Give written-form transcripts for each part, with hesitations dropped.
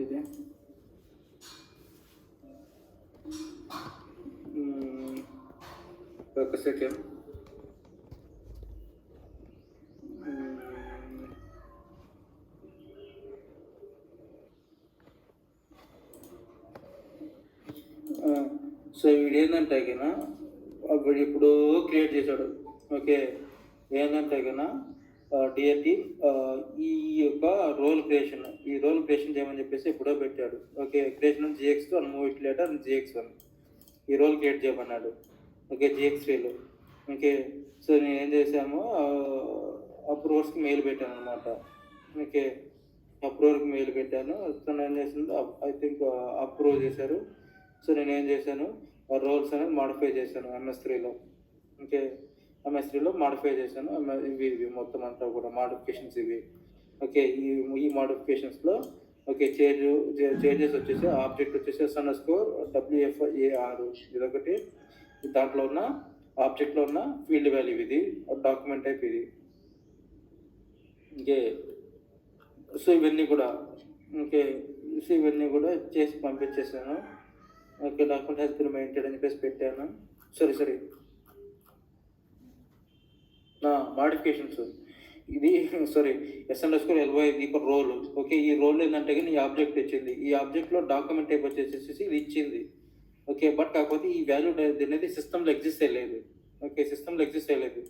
ఏంటిది ఒక second. So వీడు ఏంటంటే కన్నా వీడు ఇప్పుడు క్రియేట్ చేశాడు. ఓకే, ఏంటంటే కన్నా డిఆర్టీ ఈ యొక్క ఈ రోల్ క్రియేషన్ చేయమని చెప్పేసి ఎప్పుడో పెట్టాడు. Okay, creation GX2 move it later GX1 ఈ రోల్ క్రియేట్ చేయమన్నాడు. ఓకే, GX3లో. ఓకే, సో నేను ఏం చేశాము, అప్రూవర్స్కి మెయిల్ పెట్టాను అనమాట. ఓకే, అప్రూవర్కి మెయిల్ పెట్టాను. తను ఏం చేసింది, ఐ థింక్ అప్రూవ్ చేశారు. సో నేను ఏం చేశాను, రోల్స్ అనేది మాడిఫై చేశాను MS3లో. ఓకే, MS3లో మాడిఫై చేశాను. ఇవి మొత్తం అంతా కూడా మాడిఫికేషన్స్ ఇవి. ఓకే, ఈ మాడిఫికేషన్స్లో ఓకే చేంజెస్ వచ్చేసి ఆబ్జెక్ట్ వచ్చేసి S_WFAR ఇదొకటి. దాంట్లో ఉన్న ఆబ్జెక్ట్లో ఉన్న ఫీల్డ్ వాల్యూ ఇది, డాక్యుమెంట్ టైప్ ఇది. ఓకే, సో ఇవన్నీ కూడా చేసి పంపించేసాను. Okay, document has been maintained అని చెప్పేసి పెట్టాను. సరే నా మాడిఫికేషన్స్ ఇది S_LY ఇది ఒక రోల్. ఓకే, ఈ రోల్ ఏంటంటే కానీ ఈ ఆబ్జెక్ట్ ఇచ్చింది. ఈ ఆబ్జెక్ట్లో డాక్యుమెంట్ టైప్ వచ్చేసేసి ఇది ఇచ్చింది. ఓకే, బట్ కాకపోతే ఈ వాల్యూ అనేది సిస్టంలో ఎగ్జిస్ట్ అయ్యలేదు. ఓకే, సిస్టంలో ఎగ్జిస్ట్ అయ్యలేదు.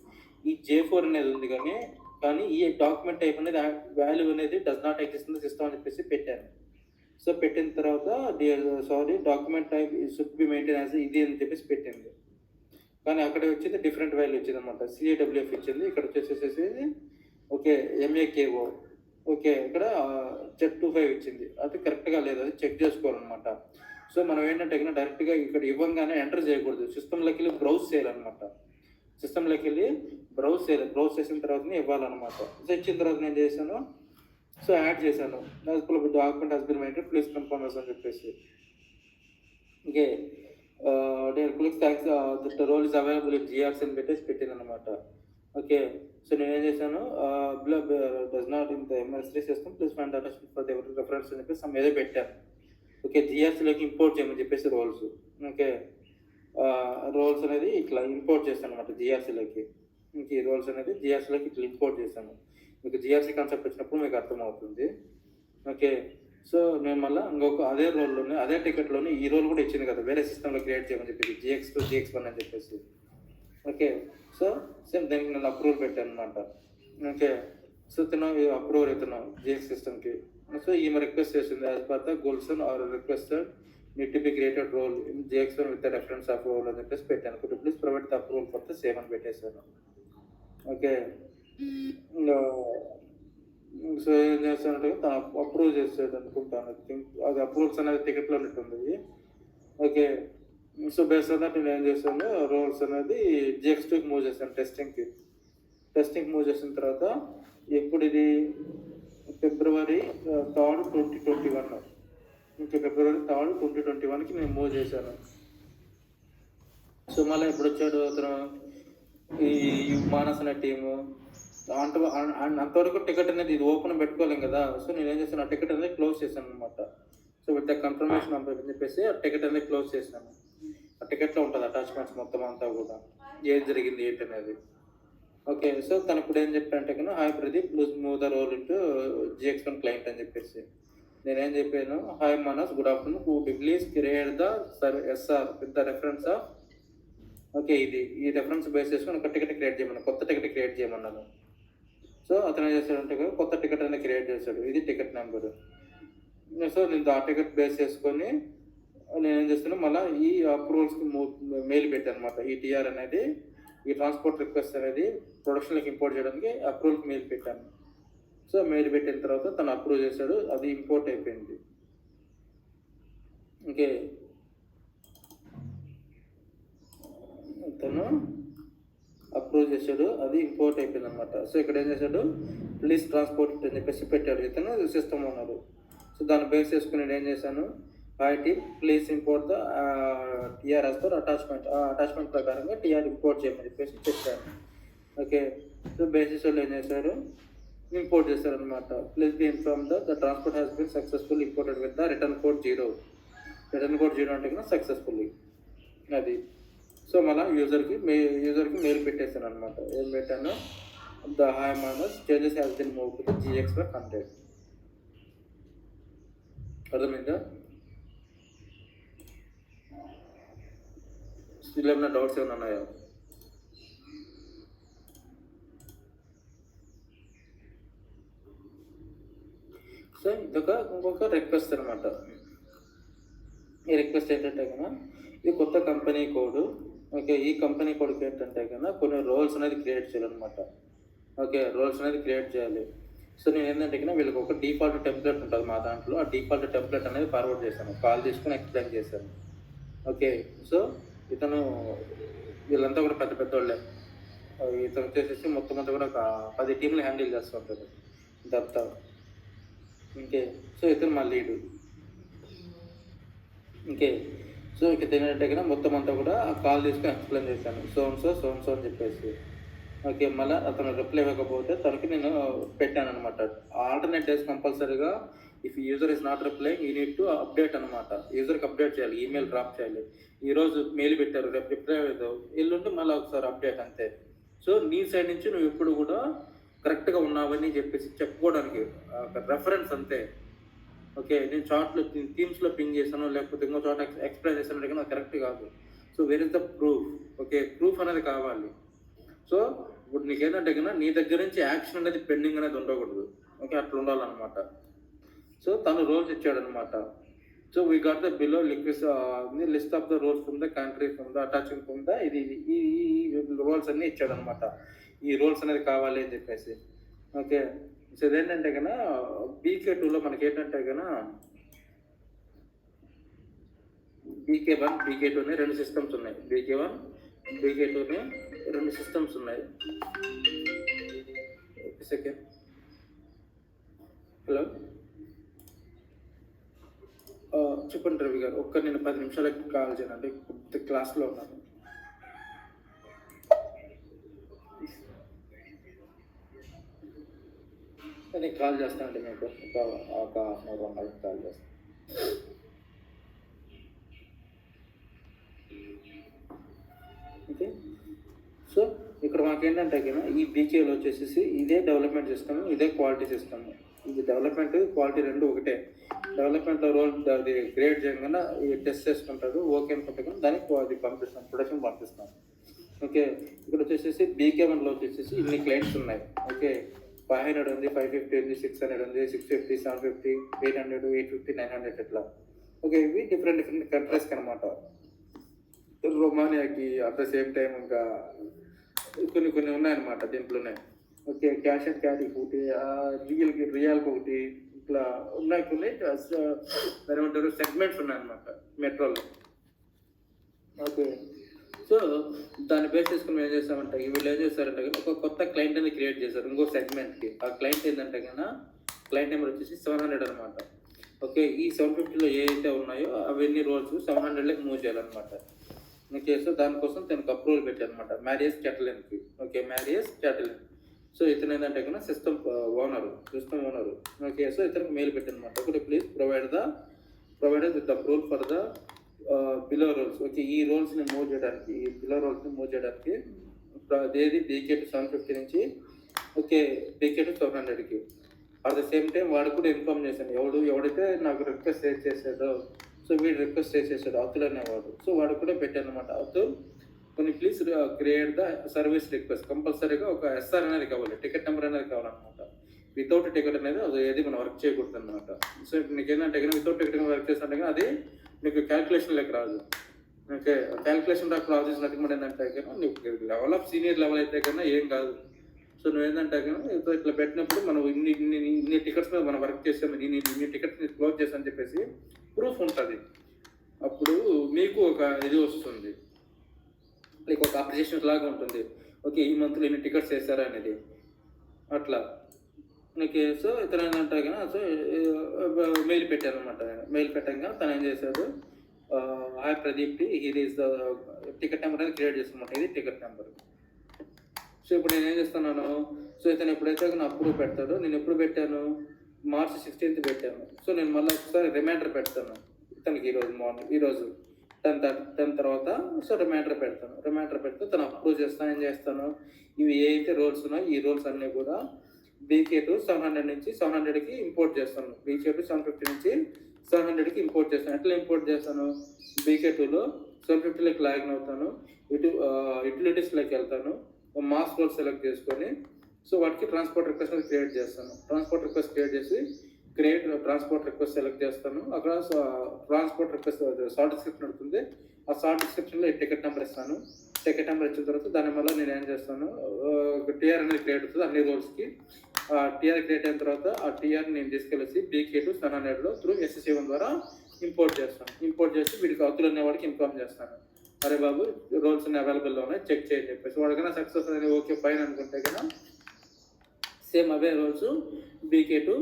ఈ J4 అనేది ఉంది కానీ ఈ డాక్యుమెంట్ టైప్ అనేది వాల్యూ అనేది does not exist in the system అని చెప్పేసి పెట్టాను. సో పెట్టిన తర్వాత document type should be maintain as ఇది అని చెప్పేసి పెట్టింది. కానీ అక్కడ వచ్చేది డిఫరెంట్ వాల్యూ వచ్చింది అనమాట. CAWF ఇచ్చింది, ఇక్కడ వచ్చేసేసి ఓకే MAKO. ఓకే, ఇక్కడ Z25 ఇచ్చింది. అది కరెక్ట్గా లేదు, అది చెక్ చేసుకోవాలన్నమాట. సో మనం ఏంటంటే డైరెక్ట్గా ఇక్కడ ఇవ్వగానే ఎంటర్ చేయకూడదు, సిస్టంలోకి వెళ్ళి బ్రౌజ్ చేయాలన్నమాట. బ్రౌజ్ చేసిన తర్వాతనే ఇవ్వాలన్నమాట. సో ఇచ్చిన తర్వాత నేను చేశాను, సో యాడ్ చేశాను. Document has been maintained, please confirm అని చెప్పేసి. Okay, dear colleagues, thanks, the role is available in GRC అని పెట్టేసి పెట్టింది అనమాట. ఓకే, సో నేనేం చేశాను, does not in the MS3 system, please find attachment for the reference అని చెప్పేసి ఏదో పెట్టాను. ఓకే, GRCలోకి ఇంపోర్ట్ చేయమని చెప్పేసి రోల్స్. ఓకే, రోల్స్ అనేది ఇట్లా ఇంపోర్ట్ చేస్తాను అనమాట GRCలోకి. ఈ రోల్స్ అనేది GRCలోకి ఇట్లా ఇంపోర్ట్ చేశాను. మీకు GRC కాన్సెప్ట్ వచ్చినప్పుడు మీకు అర్థమవుతుంది. ఓకే, సో నేను మళ్ళీ ఇంకొక అదే రోల్లోనే అదే టికెట్లోనే ఈ రోల్ కూడా ఇచ్చింది కదా, వేరే సిస్టంలో క్రియేట్ చేయమని చెప్పేసి GX2 GX1 అని చెప్పేసి. ఓకే, సో సేమ్ దానికి నేను అప్రూవల్ పెట్టాను అనమాట. ఓకే, సో అప్రూవల్ అవుతున్నాను GX సిస్టమ్కి. సో ఈమె రిక్వెస్ట్ చేసింది, as per the goals are requested need to be created role in GX1 with the reference of role అని చెప్పేసి పెట్టాను. Could please provide the approval for the same అని పెట్టేశాను. Okay, so ఏం చేస్తానంటే తను అప్రూవ్ చేస్తాడు అనుకుంటాను. అది అప్రూవల్స్ అనేది టికెట్లో ఉన్నట్టుంది. ఓకే, సో బేస్ అన్నట్టు నేను ఏం చేశాను, రోల్స్ అనేది GX2కి మూవ్ చేశాను. టెస్టింగ్ మూవ్ చేసిన తర్వాత ఎప్పుడు ఇది February 3rd, 2021. ఇంకా February 3rd, 2021కి నేను మూవ్ చేశాను. సో మళ్ళీ ఎప్పుడు వచ్చాడు అతను, ఈ మానస్ అనే టీము. అంతవరకు టికెట్ అనేది ఇది ఓపెన్ పెట్టుకోలేం కదా. సో నేను ఏం చేశాను, ఆ టికెట్ అనేది క్లోజ్ చేశాను అనమాట. సో విత్ ద కన్ఫర్మేషన్ అని చెప్పేసి ఆ టికెట్ అనేది క్లోజ్ చేశాను. ఆ టికెట్లో ఉంటుంది అటాచ్మెంట్స్ మొత్తం అంతా కూడా, ఏం జరిగింది ఏంటి అనేది. ఓకే, సో తను ఇప్పుడు ఏం చెప్పానంటే కన్నా, hi Pradeep, please move the role into GX1 client అని చెప్పేసి. నేనేం చెప్పాను, hi Manas, good afternoon, could please create the SR with the reference of. Okay, ఈ రెఫరెన్స్ బేస్ చేసుకొని ఒక టికెట్ క్రియేట్ చేయమన్నాను, కొత్త టికెట్ క్రియేట్ చేయమన్నాను. సో అతను ఏం చేశాడంటే కొత్త టికెట్ అనేది క్రియేట్ చేశాడు. ఇది టికెట్ నెంబరు. సో నేను ఆ టికెట్ బేస్ చేసుకొని నేను ఏం చేస్తాను, మళ్ళీ ఈ అప్రూవల్స్కి మెయిల్ పెట్టాను అనమాట. ఈ TR అనేది, ఈ ట్రాన్స్పోర్ట్ రిక్వెస్ట్ అనేది ప్రొడక్షన్లోకి ఇంపోర్ట్ చేయడానికి అప్రూవల్కి మెయిల్ పెట్టాను. సో మెయిల్ పెట్టిన తర్వాత తను అప్రూవ్ చేశాడు, అది ఇంపోర్ట్ అయిపోయింది. ఓకే, తను అప్రూవ్ చేశాడు, అది ఇంపోర్ట్ అయిపోయింది అనమాట. సో ఇక్కడ ఏం చేశాడు, ప్లీజ్ ట్రాన్స్పోర్ట్ అని చెప్పేసి పెట్టాడు, ఇతను సిస్టమ్ ఉన్నారు. సో దాన్ని బేస్ చేసుకుని నేను ఏం చేశాను, hi team, please import the TR as per attachment. ఆ అటాచ్మెంట్ ప్రకారంగా TR ఇంపోర్ట్ చేయమని చెప్పేసి చెప్పాను. ఓకే, సో బేసిస్ వాళ్ళు ఏం చేశారు, ఇంపోర్ట్ చేశారనమాట. Please be inform the transport has been successful imported with the return code 0. Return code 0 అంటే కన్నా సక్సెస్ఫుల్లీ అది. సో మళ్ళీ యూజర్కి మెయిల్ పెట్టేశాను అనమాట. ఏం పెట్టాను, the hi minus changes has been move to the GX for 100. అర్థమైందా? స్టిల్ ఏమైనా డౌట్స్ ఏమైనా ఉన్నాయా? సో ఇంకొక రిక్వెస్ట్ అనమాట. ఈ రిక్వెస్ట్ ఏంటంటే కన్నా ఇది కొత్త కంపెనీ కోడ్. ఓకే, ఈ కంపెనీ కోడ్కి ఏంటంటే కన్నా కొన్ని రోల్స్ అనేది క్రియేట్ చేయాలన్నమాట. ఓకే, రోల్స్ అనేది క్రియేట్ చేయాలి. సో నేను ఏంటంటే కన్నా వీళ్ళకి ఒక డిఫాల్ట్ టెంప్లెట్ ఉంటుంది మా దాంట్లో. ఆ డిఫాల్ట్ టెంప్లెట్ అనేది ఫార్వర్డ్ చేశాను, కాల్ తీసుకుని ఎక్స్ప్లెయిన్ చేశాను. ఓకే, సో ఇతను వీళ్ళంతా కూడా పెద్ద పెద్దోళ్ళే. ఇతను వచ్చేసేసి మొత్తం అంతా కూడా ఒక 10 టీంలు హ్యాండిల్ చేస్తూ ఉంటాడు దత్తా. ఇంకే సో ఇతను మా లీడు. ఇంకే సో ఇక తినేటట్టే కన్నా మొత్తం అంతా కూడా కాల్ తీసుకుని ఎక్స్ప్లెయిన్ చేశాను, సో అని చెప్పేసి. ఓకే, మళ్ళీ అతను రిప్లై ఇవ్వకపోతే తనకి నేను పెట్టాను అనమాట. ఆల్టర్నేట్ డేస్ కంపల్సరీగా if user is not reply you need to update అనమాట. యూజర్కి అప్డేట్ చేయాలి, ఈమెయిల్ డ్రాప్ చేయాలి. ఈరోజు మెయిల్ పెట్టారు, రేపు రిప్లై అవ్వదు, ఎల్లుండి మళ్ళీ ఒకసారి అప్డేట్ అంతే. సో నీ సైడ్ నుంచి నువ్వు ఎప్పుడు కూడా కరెక్ట్గా ఉన్నావని చెప్పేసి చెప్పుకోవడానికి రెఫరెన్స్ అంతే. ఓకే, నేను చాట్లో టీమ్స్లో పింగ్ చేశాను, లేకపోతే ఇంకో చోట ఎక్స్ప్లెయిన్ చేశాను అంటే నాకు కరెక్ట్ కాదు. So where is the proof? Okay, proof అనేది కావాలి. సో ఇప్పుడు నీకేంటంటే కన్నా నీ దగ్గర నుంచి యాక్షన్ అనేది పెండింగ్ అనేది ఉండకూడదు. ఓకే, అట్లా ఉండాలన్నమాట. సో తను రోల్స్ ఇచ్చాడనమాట. So we got the below list of the roles from the country from the attaching from the ఇది ఈ రోల్స్ అన్నీ ఇచ్చాడనమాట. ఈ రోల్స్ అనేది కావాలి అని చెప్పేసి. ఓకే, సో ఇదేంటంటే కన్నా BK2లో మనకి ఏంటంటే కన్నా BK1 BK2 అని 2 సిస్టమ్స్ ఉన్నాయి. BK1 BK2 అని 2 సిస్టమ్స్ ఉన్నాయి. సెకండ్, హలో చెప్పండి రవి గారు, నేను 10 నిమిషాలకి కాల్ చేయనండి, క్లాస్లో ఉన్నాను. నేను కాల్ చేస్తానండి మీకు ఒక half an hour 1 hour call చేస్తాను. ఓకే, సో ఇక్కడ మాకేంటంటే ఈ BKలో వచ్చేసి ఇదే డెవలప్మెంట్ సిస్టమ్, ఇదే క్వాలిటీ సిస్టమ్. ఇది డెవలప్మెంట్ క్వాలిటీ రెండు ఒకటే. డెవలప్మెంట్లో రోల్ అది క్రియేట్ చేయగానే టెస్ట్ చేసుకుంటాడు, ఓకే అనుకుంటే కానీ దానికి అది పంపిస్తాం, ప్రొడక్షన్ పంపిస్తాం. ఓకే, ఇక్కడ వచ్చేసి BK1లో వచ్చేసి ఇన్ని క్లయింట్స్ ఉన్నాయి. ఓకే, 500 ఉంది, 550 ఉంది, 600 ఉంది, 650, 750, 800, 850, 900 ఇట్లా. ఓకే, ఇవి డిఫరెంట్ కంట్రీస్కి అనమాట. రొమానియాకి అట్ ద సేమ్ టైం ఇంకా కొన్ని ఉన్నాయన్నమాట దీంట్లోనే. ఓకే, క్యాష్ అండ్ క్యారీ ఒకటి, రియాల్కి ఒకటి, ఇట్లా ఉన్నాయి కొన్ని ఏమంటారు సెగ్మెంట్స్ ఉన్నాయన్నమాట మెట్రోలో. ఓకే, సో దాన్ని బేస్ చేసుకుని ఏం చేస్తామంటే వీళ్ళు ఏం చేస్తారంటే ఒక కొత్త క్లయింట్ అనేది క్రియేట్ చేశారు ఇంకో సెగ్మెంట్కి. ఆ క్లయింట్ ఏంటంటే కన్నా క్లయింట్ నెంబర్ వచ్చేసి 700 అనమాట. ఓకే, ఈ 750లో ఏవైతే ఉన్నాయో అవన్నీ రోల్స్ 700లోకి మూవ్ చేయాలన్నమాట. ఓకే, సో దానికోసం తనకు అప్రూవల్ పెట్టారనమాట మ్యారియస్ క్యాటలిన్కి. Okay, Marius Catalin. సో ఇతను ఏంటంటే కన్నా సిస్టమ్ ఓనరు. ఓకే, సో ఇతనికి మెయిల్ పెట్టారనమాట. ఒకటి please provided with approval for the below roles. Okay, ఈ రోల్స్ని మూవ్ చేయడానికి, ఈ బిలో రోల్స్ని మూవ్ చేయడానికి అదేది BK2 750 నుంచి ఓకే BK2 700కి. అట్ ద సేమ్ టైం వాడు కూడా ఇన్ఫార్మ్ చేశాను, ఎవడైతే నాకు రిక్వెస్ట్ రేస్ చేశాడో, సో వీడు రిక్వెస్ట్ రేస్ చేశాడు అతుల్ అనేవాడు. సో వాడు కూడా పెట్టాను అనమాట, అతుల్ కొన్ని please create the service request. కంపల్సరీగా ఒక SR అనేది కావాలి, టికెట్ నెంబర్ అనేది కావాలన్నమాట. వితౌట్ టికెట్ అనేది అది ఏది మనం వర్క్ చేయకూడదు అనమాట. సో ఇప్పుడు నీకు ఏంటంటే వితౌట్ టికెట్ వర్క్ చేస్తుంటే అది మీకు క్యాల్కులేషన్ లెక్క రాదు. ఓకే, క్యాల్కులేషన్ ప్రాసెస్ చేసినట్టు కూడా ఏంటంటే కన్నా నీకు లెవెల్ ఆఫ్ సీనియర్ లెవెల్ అయితే కన్నా ఏం కాదు. సో నువ్వు ఏంటంటే కన్నా ఇట్లా పెట్టినప్పుడు మనం ఇన్ని టికెట్స్ మీద మనం వర్క్ చేసాము, ఇన్ని టికెట్స్ క్లోజ్ చేసామని చెప్పేసి ప్రూఫ్ ఉంటుంది. అప్పుడు మీకు ఒక ఇది వస్తుంది, లైక్ ఒక అప్రిషియేషన్ లాగా ఉంటుంది. ఓకే, ఈ మంత్లో ఎన్ని టికెట్స్ వేసారా అనేది అట్లా. ఓకే, సో ఇతను ఏంటంటే కదా సో మెయిల్ పెట్టాను అనమాట. మెయిల్ పెట్టాక తను ఏం చేశాడు, హాయ్ ప్రదీప్, ఇది టికెట్ నెంబర్ అనేది క్రియేట్ చేస్తామన్నమాట. ఇది టికెట్ నెంబర్. సో ఇప్పుడు నేనేం చేస్తున్నాను, సో ఇతను ఎప్పుడైతే నా అప్రూవ్ పెడతాడో, నేను ఎప్పుడు పెట్టాను, మార్చ్ 16th పెట్టాను. సో నేను మళ్ళీ ఒకసారి రిమైండర్ పెడతాను ఇతనికి ఈరోజు 10 తర్వాత. సో రిమైండర్ పెడతాను. రిమైండర్ పెడితే తను అప్రూవ్ చేస్తాను. ఏం చేస్తాను, ఇవి ఏ అయితే రోల్స్ ఉన్నాయో ఈ రోల్స్ అన్నీ కూడా BK2 700 నుంచి 700కి ఇంపోర్ట్ చేస్తాను. BK2 750 నుంచి 700కి ఇంపోర్ట్ చేస్తాను. ఎట్లా ఇంపోర్ట్ చేస్తాను, BK2లో 750లోకి లాగిన్ అవుతాను, యూటిలిటీస్లోకి వెళ్తాను, మాస్ రోల్ సెలెక్ట్ చేసుకొని సో వాటికి ట్రాన్స్పోర్ట్ రిక్వెస్ట్ క్రియేట్ చేస్తాను. ట్రాన్స్పోర్ట్ రిక్వెస్ట్ క్రియేట్ చేసి ట్రాన్స్పోర్ట్ రిక్వెస్ట్ సెలెక్ట్ చేస్తాను. అక్కడ ట్రాన్స్పోర్ట్ రిక్వెస్ట్ షార్ట్ డిస్క్రిప్షన్ ఉంటుంది. ఆ షార్ట్ డిస్క్రిప్షన్లో టికెట్ నెంబర్ ఇస్తాను. టికెట్ నెంబర్ ఇచ్చిన తర్వాత దాని వల్ల నేను ఏం చేస్తాను, టీఆర్ అనేది క్రియేట్ అవుతుంది అన్ని రోల్స్కి. టీఆర్ క్రియేట్ అయిన తర్వాత ఆ టీఆర్ నేను తీసుకెళ్ళేసి BK2 700లో త్రూ SSC1 ద్వారా ఇంపోర్ట్ చేస్తాను. ఇంపోర్ట్ చేసి వీడికి అవతల ఉన్నవాడికి ఇన్ఫార్మ్ చేస్తాను, అరే బాబు రోల్స్ అన్ని అవైలబుల్లో ఉన్నాయి, చెక్ చేయని చెప్పేసి. వాడికైనా సక్సెస్ అనేది ఓకే ఫైన్ అనుకుంటే కన్నా సేమ్ అవే రోల్స్ BK1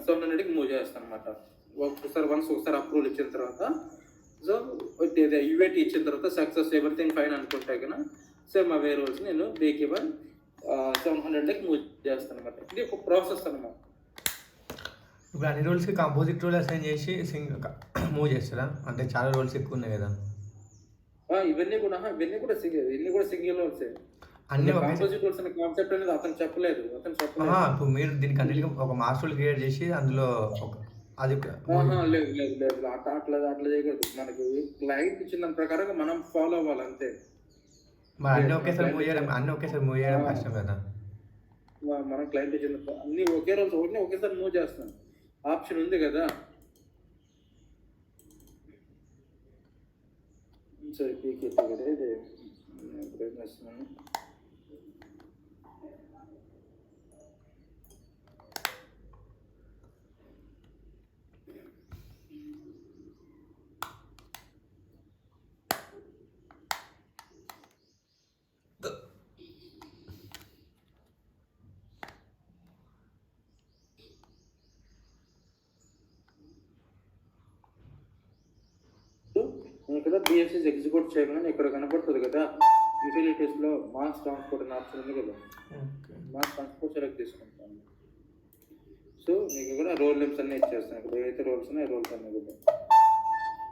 700కి మూవ్ చేస్తాను అనమాట. ఒకసారి అప్రూవల్ ఇచ్చిన తర్వాత, సో యూఏటీ ఇచ్చిన తర్వాత సక్సెస్ ఎవ్రీథింగ్ ఫైన్ అనుకుంటే కన్నా సేమ్ అవే రోల్స్ నేను BK1 700కి మూవ్ చేస్తాను అనమాట. ఇది ఒక ప్రాసెస్ అనమాట. ఇప్పుడు అన్ని రోల్స్కి కంపోజిట్ రోల్ అసైన్ చేసి మూవ్ చేస్తారా? అంటే చాలా రోల్స్ ఎక్కువ ఉన్నాయి కదా. ఇవన్నీ కూడా సింగిల్ రోల్సే. అన్ని కాంపోజిట్ రోల్స్ అనే కాన్సెప్ట్ అనేది అతను చెప్పలేదు. ఇప్పుడు మీరు దీనికి అన్నిటికీ ఒక మాస్ రోల్ క్రియేట్ చేసి అందులో అది లేదు అట్లా చేయకూడదు. మనకి క్లయింట్ ఇచ్చిన దాని ప్రకారంగా మనం ఫాలో అవ్వాలి అంతే. అన్ని ఒకేసారి మూవ్ చేయడం కష్టం కదా. మనం క్లయింట్ ఇచ్చిన అన్ని ఒకే రోజు ఒకేసారి మూవ్ చేస్తాం, ఆప్షన్ ఉంది కదా. సరే పీకే కూడా ఇది ప్రయత్నం చేస్తున్నాను. ఇక్కడ BSS ఎగ్జిక్యూట్ చేయగానే ఇక్కడ కనపడుతుంది కదా, యూటిలిటీస్లో మాస్ ట్రాన్స్పోర్ట్ అనే ఆప్షన్ ఉంది కదా. మాస్ ట్రాన్స్పోర్ట్ సెలెక్ట్ చేసుకుంటాను. సో మీకు ఇక్కడ రోల్ నేమ్స్ అన్నీ ఇచ్చేస్తాను. ఇక్కడ ఏదైతే రోల్స్ ఉన్నాయో రోల్స్ అన్నీ కూడా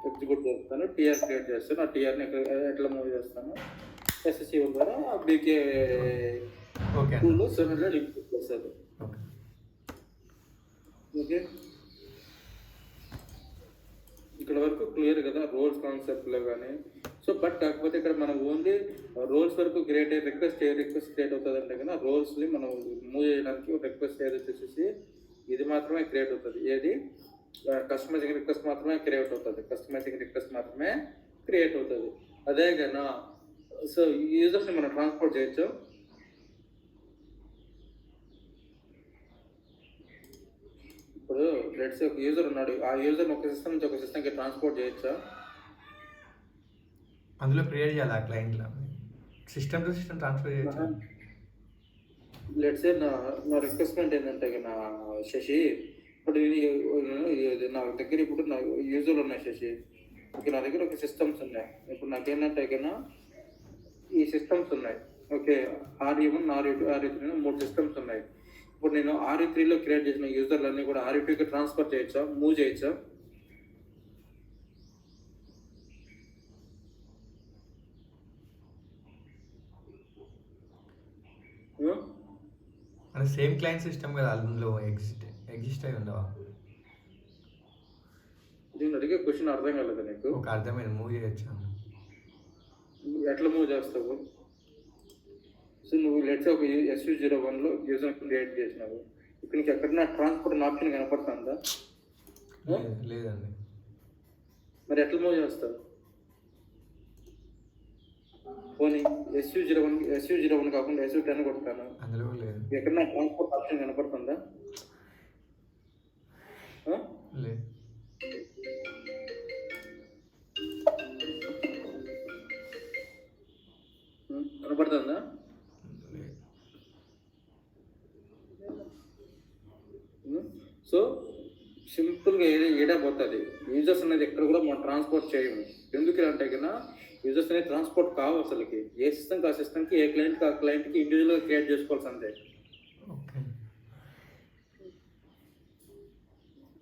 ఎగ్జిక్యూట్ చేస్తాను. టీఆర్ క్రియేట్ చేస్తాను. ఆ టీఆర్ని ఎట్లా మూవ్ చేస్తాను, SSC1 ద్వారా BK2లో 700 ఇంపోర్ట్ చేస్తారు. ఓకే, ఇక్కడ వరకు క్లియర్ కదా రోల్స్ కాన్సెప్ట్లో కానీ. సో బట్ కాకపోతే ఇక్కడ మనం ఓన్లీ రోల్స్ వరకు రిక్వెస్ట్ క్రియేట్ అవుతుంది అంటే కదా, రోల్స్ని మనం మూవ్ చేయడానికి రిక్వెస్ట్ ఏదో వచ్చేసి ఇది మాత్రమే క్రియేట్ అవుతుంది. ఏది కస్టమైజింగ్ రిక్వెస్ట్ మాత్రమే క్రియేట్ అవుతుంది. అదే కన్నా సో యూజర్స్ని మనం ట్రాన్స్పోర్ట్ చేయొచ్చు. ఇప్పుడు లెట్స్ ఒక యూజర్ ఉన్నాడు, ఆ యూజర్ని ఒక సిస్టమ్ నుంచి ఒక సిస్టమ్కి ట్రాన్స్పోర్ట్ చేయొచ్చా? అందులో క్రియేట్ చేయాలి, ఆ క్లయింట్లో సిస్టమ్ టు సిస్టమ్ ట్రాన్స్ఫర్ చేయొచ్చు. లెట్స్ నా రిక్వెస్ట్మెంట్ ఏంటంటే నా శశి, ఇప్పుడు నా దగ్గర ఇప్పుడు నా యూజర్లు ఉన్నాయి శశి, ఓకే నా దగ్గర ఒక సిస్టమ్స్ ఉన్నాయి. ఇప్పుడు నాకేంటంటే కన్నా ఈ సిస్టమ్స్ ఉన్నాయి, okay RE1 RE2 RE3 3 systems ఉన్నాయి. ఇప్పుడు నేను RE3లో క్రియేట్ చేసిన యూజర్లన్నీ కూడా RE2కి ట్రాన్స్ఫర్ చేయొచ్చా, మూవ్ చేయొచ్చా? అంటే సేమ్ క్లయింట్ సిస్టమ్ కదా, అందులో ఎగ్జిస్ట్ అయి ఉండవా? నేను అడిగే క్వశ్చన్ అర్థం కాలేదు నీకు? ఒక అర్థమైంది, మూవ్ చేయొచ్చా. ఎట్లా మూవ్ చేస్తావు? సో నువ్వు లెట్స్ ఒక SU01లో యూజర్ క్రియేట్ చేసినావు, ఇప్పుడు నీకు ఎక్కడన్నా ట్రాన్స్పోర్ట్ ఆప్షన్ కనపడుతుందా? లేదండి. మరి ఎట్లా మూవ్ చేస్తావు? పోనీ SU01 కాకుండా SU10 కొడతాను, అందులో లేదు. ఎక్కడన్నా ట్రాన్స్పోర్ట్ ఆప్షన్ కనపడుతుందా? లేదు. కనపడుతుందా? సింపుల్గా ఏడా పోతుంది. యూజర్స్ అనేది ఎక్కడ కూడా మనం ట్రాన్స్పోర్ట్ చేయము. ఎందుకు అంటే కన్నా యూజర్స్ అనేది ట్రాన్స్పోర్ట్ కావు అసలుకి. ఏ సిస్టమ్కి ఆ సిస్టమ్కి, ఏ క్లయింట్కి ఆ క్లయింట్కి ఇండివిజువల్గా క్రియేట్ చేసుకోవాల్సి అంతే. ఓకే.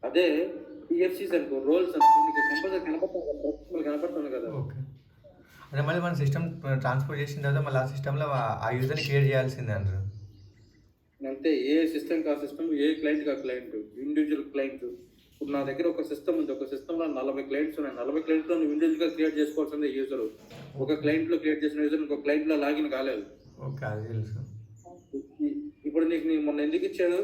అదే పిఎఫ్సీస్ అనుకో, రోల్స్ అనుకో, నీకు కంపల్సరీ కనపడుతుంది కదా. ఓకే. అంటే మళ్ళీ మన సిస్టమ్ ట్రాన్స్పోర్ట్ చేసిన తర్వాత మళ్ళీ ఆ సిస్టంలో ఆ యూజర్ని క్రియేట్ చేయాల్సిందే అంటారు. అంతే, ఏ సిస్టమ్కి ఆ సిస్టమ్, ఏ క్లయింట్కి ఆ క్లయింట్, ఇండివిజువల్ క్లయింట్. ఇప్పుడు నా దగ్గర ఒక సిస్టమ్ ఉంది, ఒక సిస్టంలో 40 క్లయింట్స్ ఉన్నాయి. 40 క్లయింట్లో నువ్వు ఇండివిజువల్గా క్రియేట్ చేసుకోవాల్సిందే యూజర్. ఒక క్లయింట్లో క్రియేట్ చేసిన యూజర్ ఇంకొక క్లయింట్లో లాగిన్ కాలేదు. ఓకే, అది తెలుసు. ఇప్పుడు నీకు నేను మొన్న ఎందుకు ఇచ్చాడు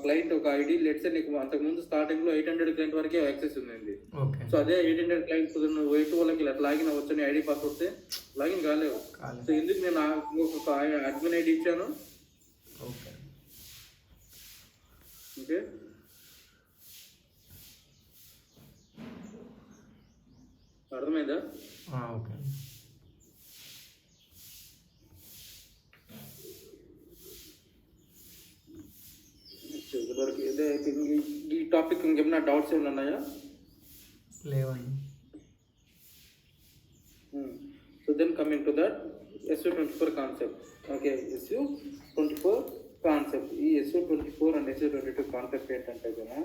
క్లయింట్ ఒక ఐడి, లెట్స్ నీకు అంతకుముందు స్టార్టింగ్లో 800 క్లయింట్ వరకే యాక్సెస్ ఉంది. ఓకే. సో అదే 800 క్లయింట్ నువ్వు 8 వాళ్ళకి లాగిన్ అవ్వచ్చు, నీ ఐడి పాస్వర్డ్ లాగిన్ కాలేవు. సో ఎందుకు నేను ఇంకొక అడ్మిన్ ఐడి ఇచ్చాను. ఓకే. ఓకే, అర్థమైందా? ఓకే. ఈ టాపిక్ ఇంకేమైనా డౌట్స్ ఏమైనా ఉన్నాయా? లేవండి. So then coming to that SU24 concept. Okay, SU24 concept. ఈ SU24 అండ్ SU22 కాన్సెప్ట్ ఏంటంటే కదా,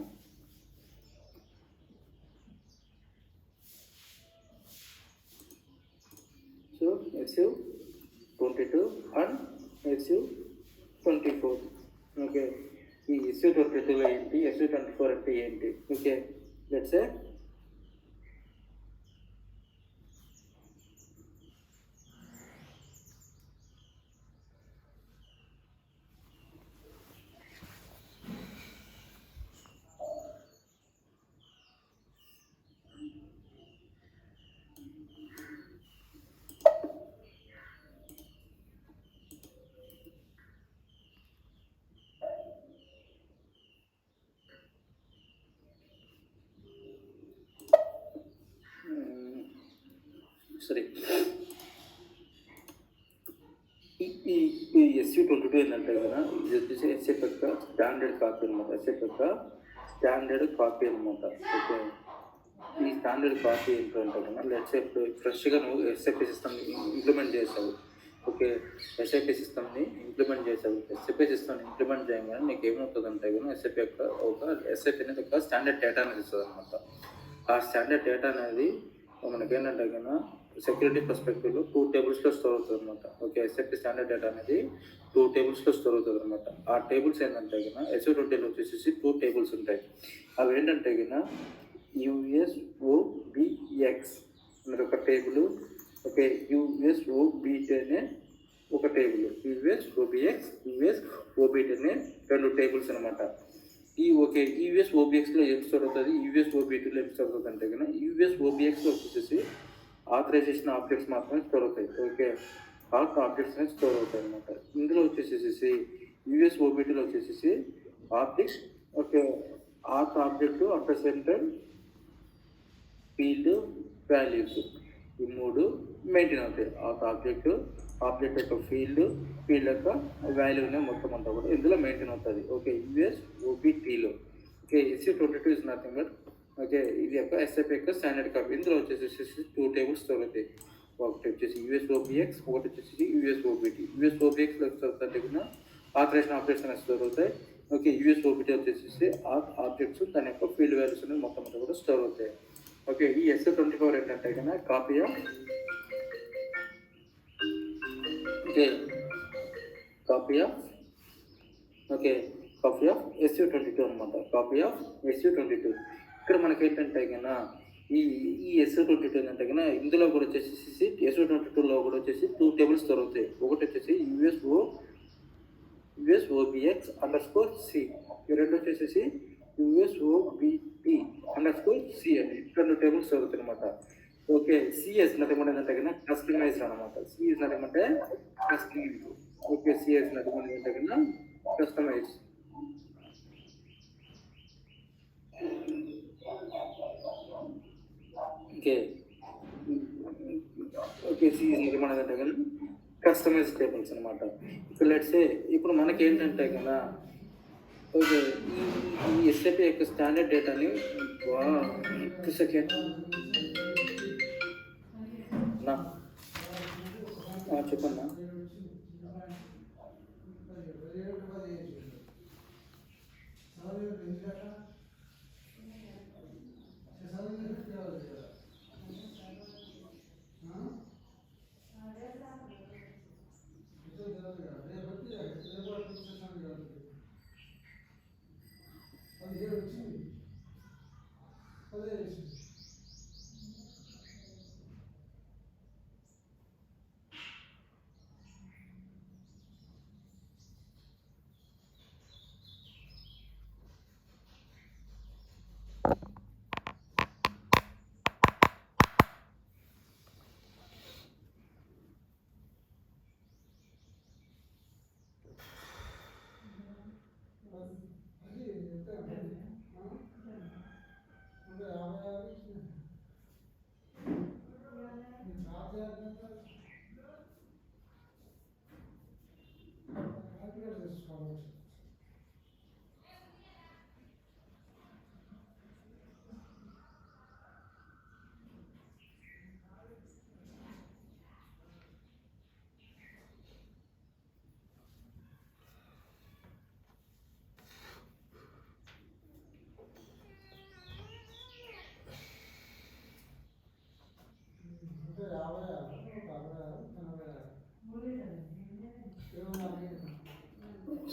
so SU22 and SU24. Okay, ఈ SU22లో ఏంటి, SU24 అంటే ఏంటి? ఓకే, లెట్స్ సే సరే, ఈ SU22 ఏంటంటే కదా, ఇది వచ్చేసి ఎస్ఎఫ్ యొక్క స్టాండర్డ్ కాపీ అనమాట. ఎస్ఎఫ్ యొక్క స్టాండర్డ్ కాపీ అనమాట. ఓకే, ఈ స్టాండర్డ్ కాపీ ఏంటంటే కదా, లెట్స్ ఇప్పుడు ఫ్రెష్గా నువ్వు ఎస్ఎఫ్ఐ సిస్టమ్ని ఇంప్లిమెంట్ చేసావు. ఓకే, ఎస్ఐపి సిస్టమ్ని ఇంప్లిమెంట్ చేసావు. ఎస్ఐపి సిస్టమ్ని ఇంప్లిమెంట్ చేయగానే నీకు ఏమవుతుంది అంటే కదా, ఎస్ఐపి యొక్క ఎస్ఐపి అనేది ఒక స్టాండర్డ్ డేటా అనేది ఇస్తుంది అనమాట. ఆ స్టాండర్డ్ డేటా అనేది మనకేంటంటే కదా, సెక్యూరిటీ పర్స్పెక్టివ్లో 2 టేబుల్స్లో స్టోర్ అవుతుంది అనమాట. ఓకే, ఎస్ఐపి స్టాండర్డ్ డేటా అనేది 2 టేబుల్స్లో స్టోర్ అవుతుంది అనమాట. ఆ టేబుల్స్ ఏంటంటే కదా, SU20లో వచ్చేసి 2 టేబుల్స్ ఉంటాయి. అవి ఏంటంటే కదా, USOBX అనేది ఒక టేబుల్. ఓకే, USOBT అనే ఒక టేబుల్. USOBX, USOBT అనే 2 టేబుల్స్ అనమాట. ఓకే, USOBXలో ఏం స్టోర్ అవుతుంది, USOBTలో ఏం స్టోర్ అవుతుంది అంటే కదా, USOBXలో వచ్చేసి ఆథరైజేషన్ ఆబ్జెక్ట్స్ మాత్రమే స్టోర్ అవుతాయి. ఓకే, ఆత్ ఆబ్జెక్ట్స్ అనేది స్టోర్ అవుతాయి అనమాట. ఇందులో వచ్చేసేసి USOBTలో వచ్చేసి objects, okay, auth object, at the same time field, values, ఈ 3 మెయింటైన్ అవుతాయి. ఆత్ ఆబ్జెక్ట్ యొక్క ఫీల్డ్ యొక్క వాల్యూనే మొత్తం అంతా కూడా ఇందులో మెయింటైన్ అవుతుంది. ఓకే, USOBTలో. Okay, SU22 is nothing but okay, ఇది యొక్క ఎస్ఐపి యొక్క స్టాండర్డ్ కాపీ. ఇందులో వచ్చేసి 2 టేబుల్స్ స్టోర్ అవుతాయి. ఒకటి వచ్చేసి USOBX, ఒకటి వచ్చేసి USOBT. USOBXలో స్టోర్ అవుతుంది ఆథరైజేషన్ ఆబ్జెక్ట్స్ అనేది స్టోర్ అవుతాయి. ఓకే, USOBT వచ్చేసి ఆబ్జెక్ట్స్ దాని యొక్క ఫీల్డ్ వాల్యూస్ అనేది మొత్తం అంతా కూడా స్టోర్ అవుతాయి. ఓకే, ఈ SU24 ఏంటంటే కన్నా కాపీ ఆఫ్ SU22 అనమాట. Copy of SU22. ఇక్కడ మనకి ఏంటంటే కన్నా ఈ SU22 ఏంటంటే కన్నా ఇందులో కూడా వచ్చేసి SU22లో కూడా వచ్చేసి 2 టేబుల్స్ స్టోర్ అవుతాయి. ఒకటి వచ్చేసి USOBX_C, ఈ రెండు వచ్చేసి USOBT_C అని 2 టేబుల్స్ స్టోర్ అవుతాయి అనమాట. ఓకే, సిఎస్ నథింగ్ ఏంటంటే కన్నా కస్టమైజ్డ్ అనమాట. సిఎస్ నథింగ్ అంటే కస్టమైజ్. ఓకే, సిఎస్ నథింగ్ ఏంటంటే కన్నా కస్టమైజ్. ఓకే, సిఎస్ నథింగ్ ఏంటంటే కన్నా కస్టమైజ్ టేబుల్స్ అనమాట. ఇప్పుడు లెట్స్ సే ఇప్పుడు మనకి ఏంటంటే కదా ఓకే. ఈ ఎస్ఏపీ యొక్క స్టాండర్డ్ డేటాని ఒక్క సెకండ్ నా చెప్పన్నా.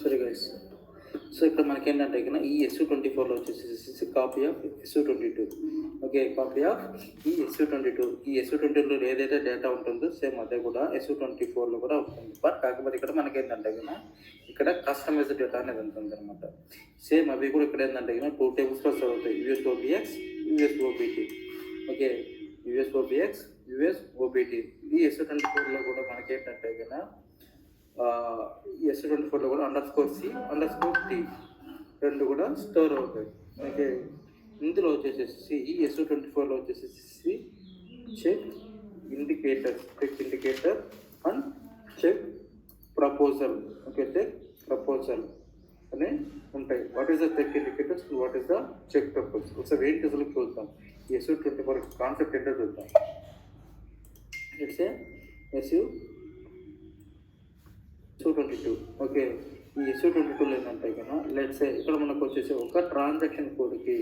సరే గైస్, సో ఇక్కడ మనకి ఏంటంటే ఈ SU24లో వచ్చేసి copy of SU22. Okay, copy of ఈ SU22. ఈ SU22లో ఏదైతే డేటా ఉంటుందో సేమ్ అదే కూడా SU24లో కూడా ఉంటుంది. బట్ కాకపోతే ఇక్కడ మనకి ఏంటంటే ఇక్కడ కస్టమైజ్డ్ డేటా అనేది ఉంటుంది అనమాట. సేమ్ అవి కూడా ఇక్కడ ఏంటంటే 2 టేబుల్స్లో చదువుతాయి, USOBX, USOBT. Okay, USOBX, USOBT. ఈ SU24లో కూడా మనకి ఏంటంటే SU24లో కూడా _C, _T రెండు కూడా స్టోర్ అవుతాయి. ఓకే, ఇందులో వచ్చేసేసి ఈ SU24లో వచ్చేసేసి check indicator and check proposal. Okay, check proposal అని ఉంటాయి. What is the check indicators, what is the check proposal? ఒకసారి ఏంటి అసలు చూద్దాం. ఈ SU24 కాన్సెప్ట్ ఏంటో చూద్దాం. It's SU22. ఓకే, ఈ SU22లో ఏంటంటే లెట్స్ ఇక్కడ మనకు వచ్చేసి ఒక ట్రాన్సాక్షన్ కోడ్కి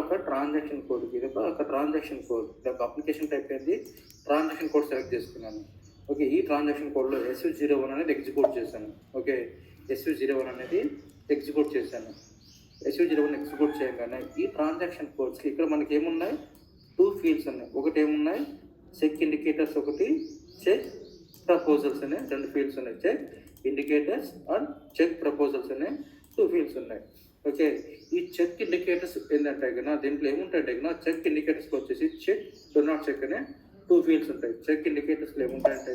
ఒక ట్రాన్సాక్షన్ కోడ్ ఒక అప్లికేషన్ టైప్ ఏంది, ట్రాన్సాక్షన్ కోడ్ సెలెక్ట్ చేసుకున్నాను. ఓకే, ఈ ట్రాన్సాక్షన్ కోడ్లో SU01 అనేది ఎగ్జిక్యూట్ చేశాను. ఓకే, SU01 అనేది ఎగ్జిక్యూట్ చేశాను. SU01 ఎగ్జిక్యూట్ చేయగానే ఈ ట్రాన్సాక్షన్ కోడ్స్కి ఇక్కడ మనకి ఏమున్నాయి, 2 ఫీల్డ్స్ ఉన్నాయి. ఒకటి ఏమున్నాయి, చెక్ ఇండికేటర్స్, ఒకటి చెక్ ప్రపోజల్స్ అనే 2 ఫీల్డ్స్ ఉన్నాయి. Check indicators and check proposals అనే 2 ఫీల్డ్స్ ఉన్నాయి. ఓకే, ఈ చెక్ ఇండికేటర్స్ ఏంటంటే దీంట్లో ఏముంటాయంటే చెక్ ఇండికేటర్స్కి వచ్చేసి చెక్, డు నాట్ చెక్ అనే 2 ఫీల్డ్స్ ఉంటాయి. చెక్ ఇండికేటర్స్లో ఏముంటాయంటే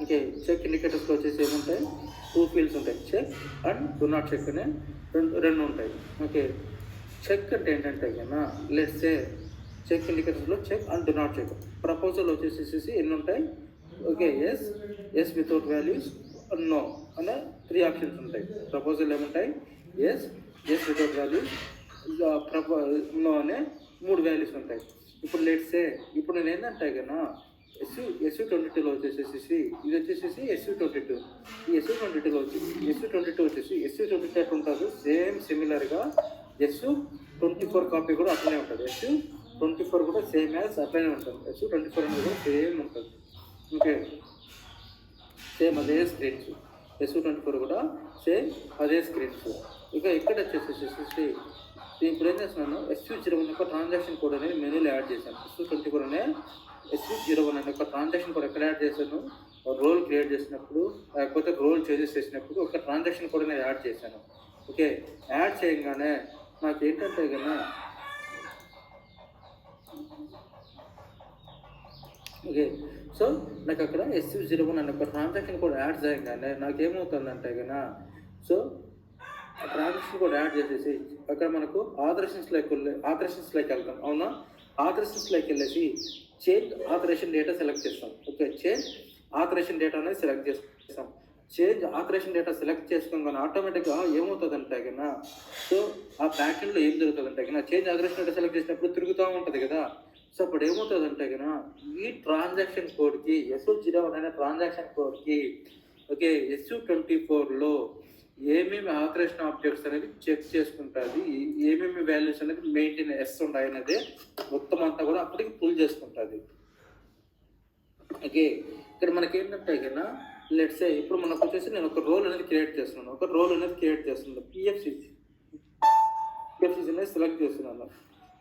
ఓకే, చెక్ ఇండికేటర్స్లో వచ్చేసి ఏముంటాయి, 2 ఫీల్డ్స్ ఉంటాయి. Check and do not check అనే రెండు ఉంటాయి. ఓకే, చెక్ అంటే ఏంటంటే లెట్స్ సే చెక్ ఇండికేటర్స్లో check and do not check. Proposal వచ్చేసి ఎన్ని ఉంటాయి, okay, yes without values, no అనే 3 ఆప్షన్స్ ఉంటాయి. ప్రపోజల్ ఏముంటాయి, ఎస్ వితౌట్ వాల్యూస్, నో అనే 3 వాల్యూస్ ఉంటాయి. ఇప్పుడు లెట్స్ ఇప్పుడు నేను ఏంటంటే SU22లో వచ్చేసేసి ఇది వచ్చేసేసి SU22. ఈ SU22లో SU22 వచ్చేసి SU22 ఉంటుంది. సేమ్ సిమిలర్గా SU24 కాపీ కూడా అట్లనే ఉంటుంది. SU24 కూడా సేమ్ యాజ్ అట్లనే ఉంటుంది. SU24 అనేది కూడా సేమ్ ఉంటుంది. ఓకే, సేమ్ అదే స్క్రీన్స్. SU24 కూడా సేమ్ అదే స్క్రీన్స్. ఇక ఇక్కడ వచ్చేసేసి ఇప్పుడు ఏం చేస్తున్నాను, SU01 యొక్క ట్రాన్సాక్షన్ కోడ్ అనేది మెనూలో యాడ్ చేశాను. SU24 అనే SU01 అనే ఒక ట్రాన్సాక్షన్ కోడ్ ఎక్కడ యాడ్ చేశాను, రోల్ క్రియేట్ చేసినప్పుడు లేకపోతే రోల్ చేంజెస్ చేసినప్పుడు ఒక ట్రాన్సాక్షన్ కోడ్ అనేది యాడ్ చేశాను. ఓకే, యాడ్ చేయగానే నాకు ఏంటంటే ఓకే, సో నాకు అక్కడ SU01 అనే ఒక ట్రాన్సాక్షన్ కోడ్ యాడ్ చేయగానే నాకు ఏమవుతుందంటే సో ఆ ట్రాన్సాక్షన్ కోడ్ యాడ్ చేసేసి అక్కడ మనకు ఆథరైజేషన్స్లోకి వెళ్తాం. అవునా, ఆథరైజేషన్స్లోకి వెళ్ళేసి చేంజ్ ఆథరైజేషన్ డేటా సెలెక్ట్ చేస్తాం. ఓకే, చేంజ్ ఆథరైజేషన్ డేటా అనేది సెలెక్ట్ చేస్తాం. చేంజ్ ఆథరైజేషన్ డేటా సెలెక్ట్ చేసుకోగానే ఆటోమేటిక్గా ఏమవుతుందంటే కన్నా, సో ఆ బ్యాక్ ఎండ్లో ఏం జరుగుతుందంటే కన్నా, చేంజ్ ఆథరైజేషన్ డేటా సెలెక్ట్ చేసినప్పుడు తిరుగుతూ ఉంటుంది కదా. సో అప్పుడు ఏమవుతుందంటే కన్నా, ఈ ట్రాన్సాక్షన్ కోడ్కి SU01 అనే ట్రాన్సాక్షన్ కోడ్కి ఓకే SU24లో ఏమేమి ఆథరైజేషన్ ఆబ్జెక్ట్స్ అనేది చెక్ చేసుకుంటుంది, ఏమేమి వాల్యూస్ అనేది మెయింటైన్ ఉన్నాయి అనేది మొత్తం అంతా కూడా అప్పటికి పుల్ చేసుకుంటుంది. ఓకే ఇక్కడ మనకి ఏంటంటే కన్నా, లెట్స్ సే ఇప్పుడు మనకు వచ్చేసి నేను ఒక రోల్ అనేది క్రియేట్ చేస్తున్నాను. పిఎఫ్సిసి అనేది సెలెక్ట్ చేస్తున్నాను.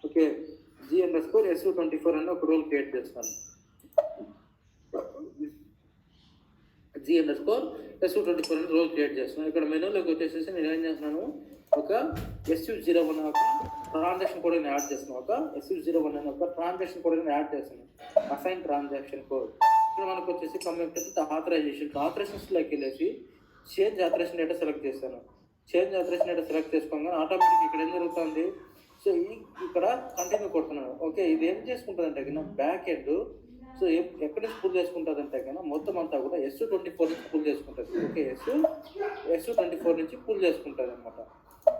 ఓకే G_SU24 అని ఒక రోల్ క్రియేట్ చేస్తాను. G_SU24 అని రోల్ క్రియేట్ చేస్తున్నాను. ఇక్కడ మెనూలోకి వచ్చేసి నేను ఏం చేస్తున్నాను, ఒక SU01 ఒక ట్రాన్సాక్షన్ కోడ్ అని యాడ్ చేస్తున్నాను. Assign transaction code. ఇక్కడ మనకు వచ్చేసి కంప్లీట్ ఆథరైజేషన్స్లోకి వెళ్ళేసి చేంజ్ ఆథరైజేషన్ డేటా సెలెక్ట్ చేస్తాను. చేసుకోగానే ఆటోమేటిక్ ఇక్కడ ఏం జరుగుతుంది, సో ఇక్కడ కంటిన్యూ కొడుతున్నాను. ఓకే ఇది ఏం చేసుకుంటుందంటే కన్నా బ్యాక్ ఎండ్, సో ఎక్కడి నుంచి పుల్ చేసుకుంటుంది అంటే కన్నా మొత్తం అంతా కూడా SU24 నుంచి పుల్ చేసుకుంటుంది. ఓకే SU24 నుంచి పుల్ చేసుకుంటుంది అనమాట.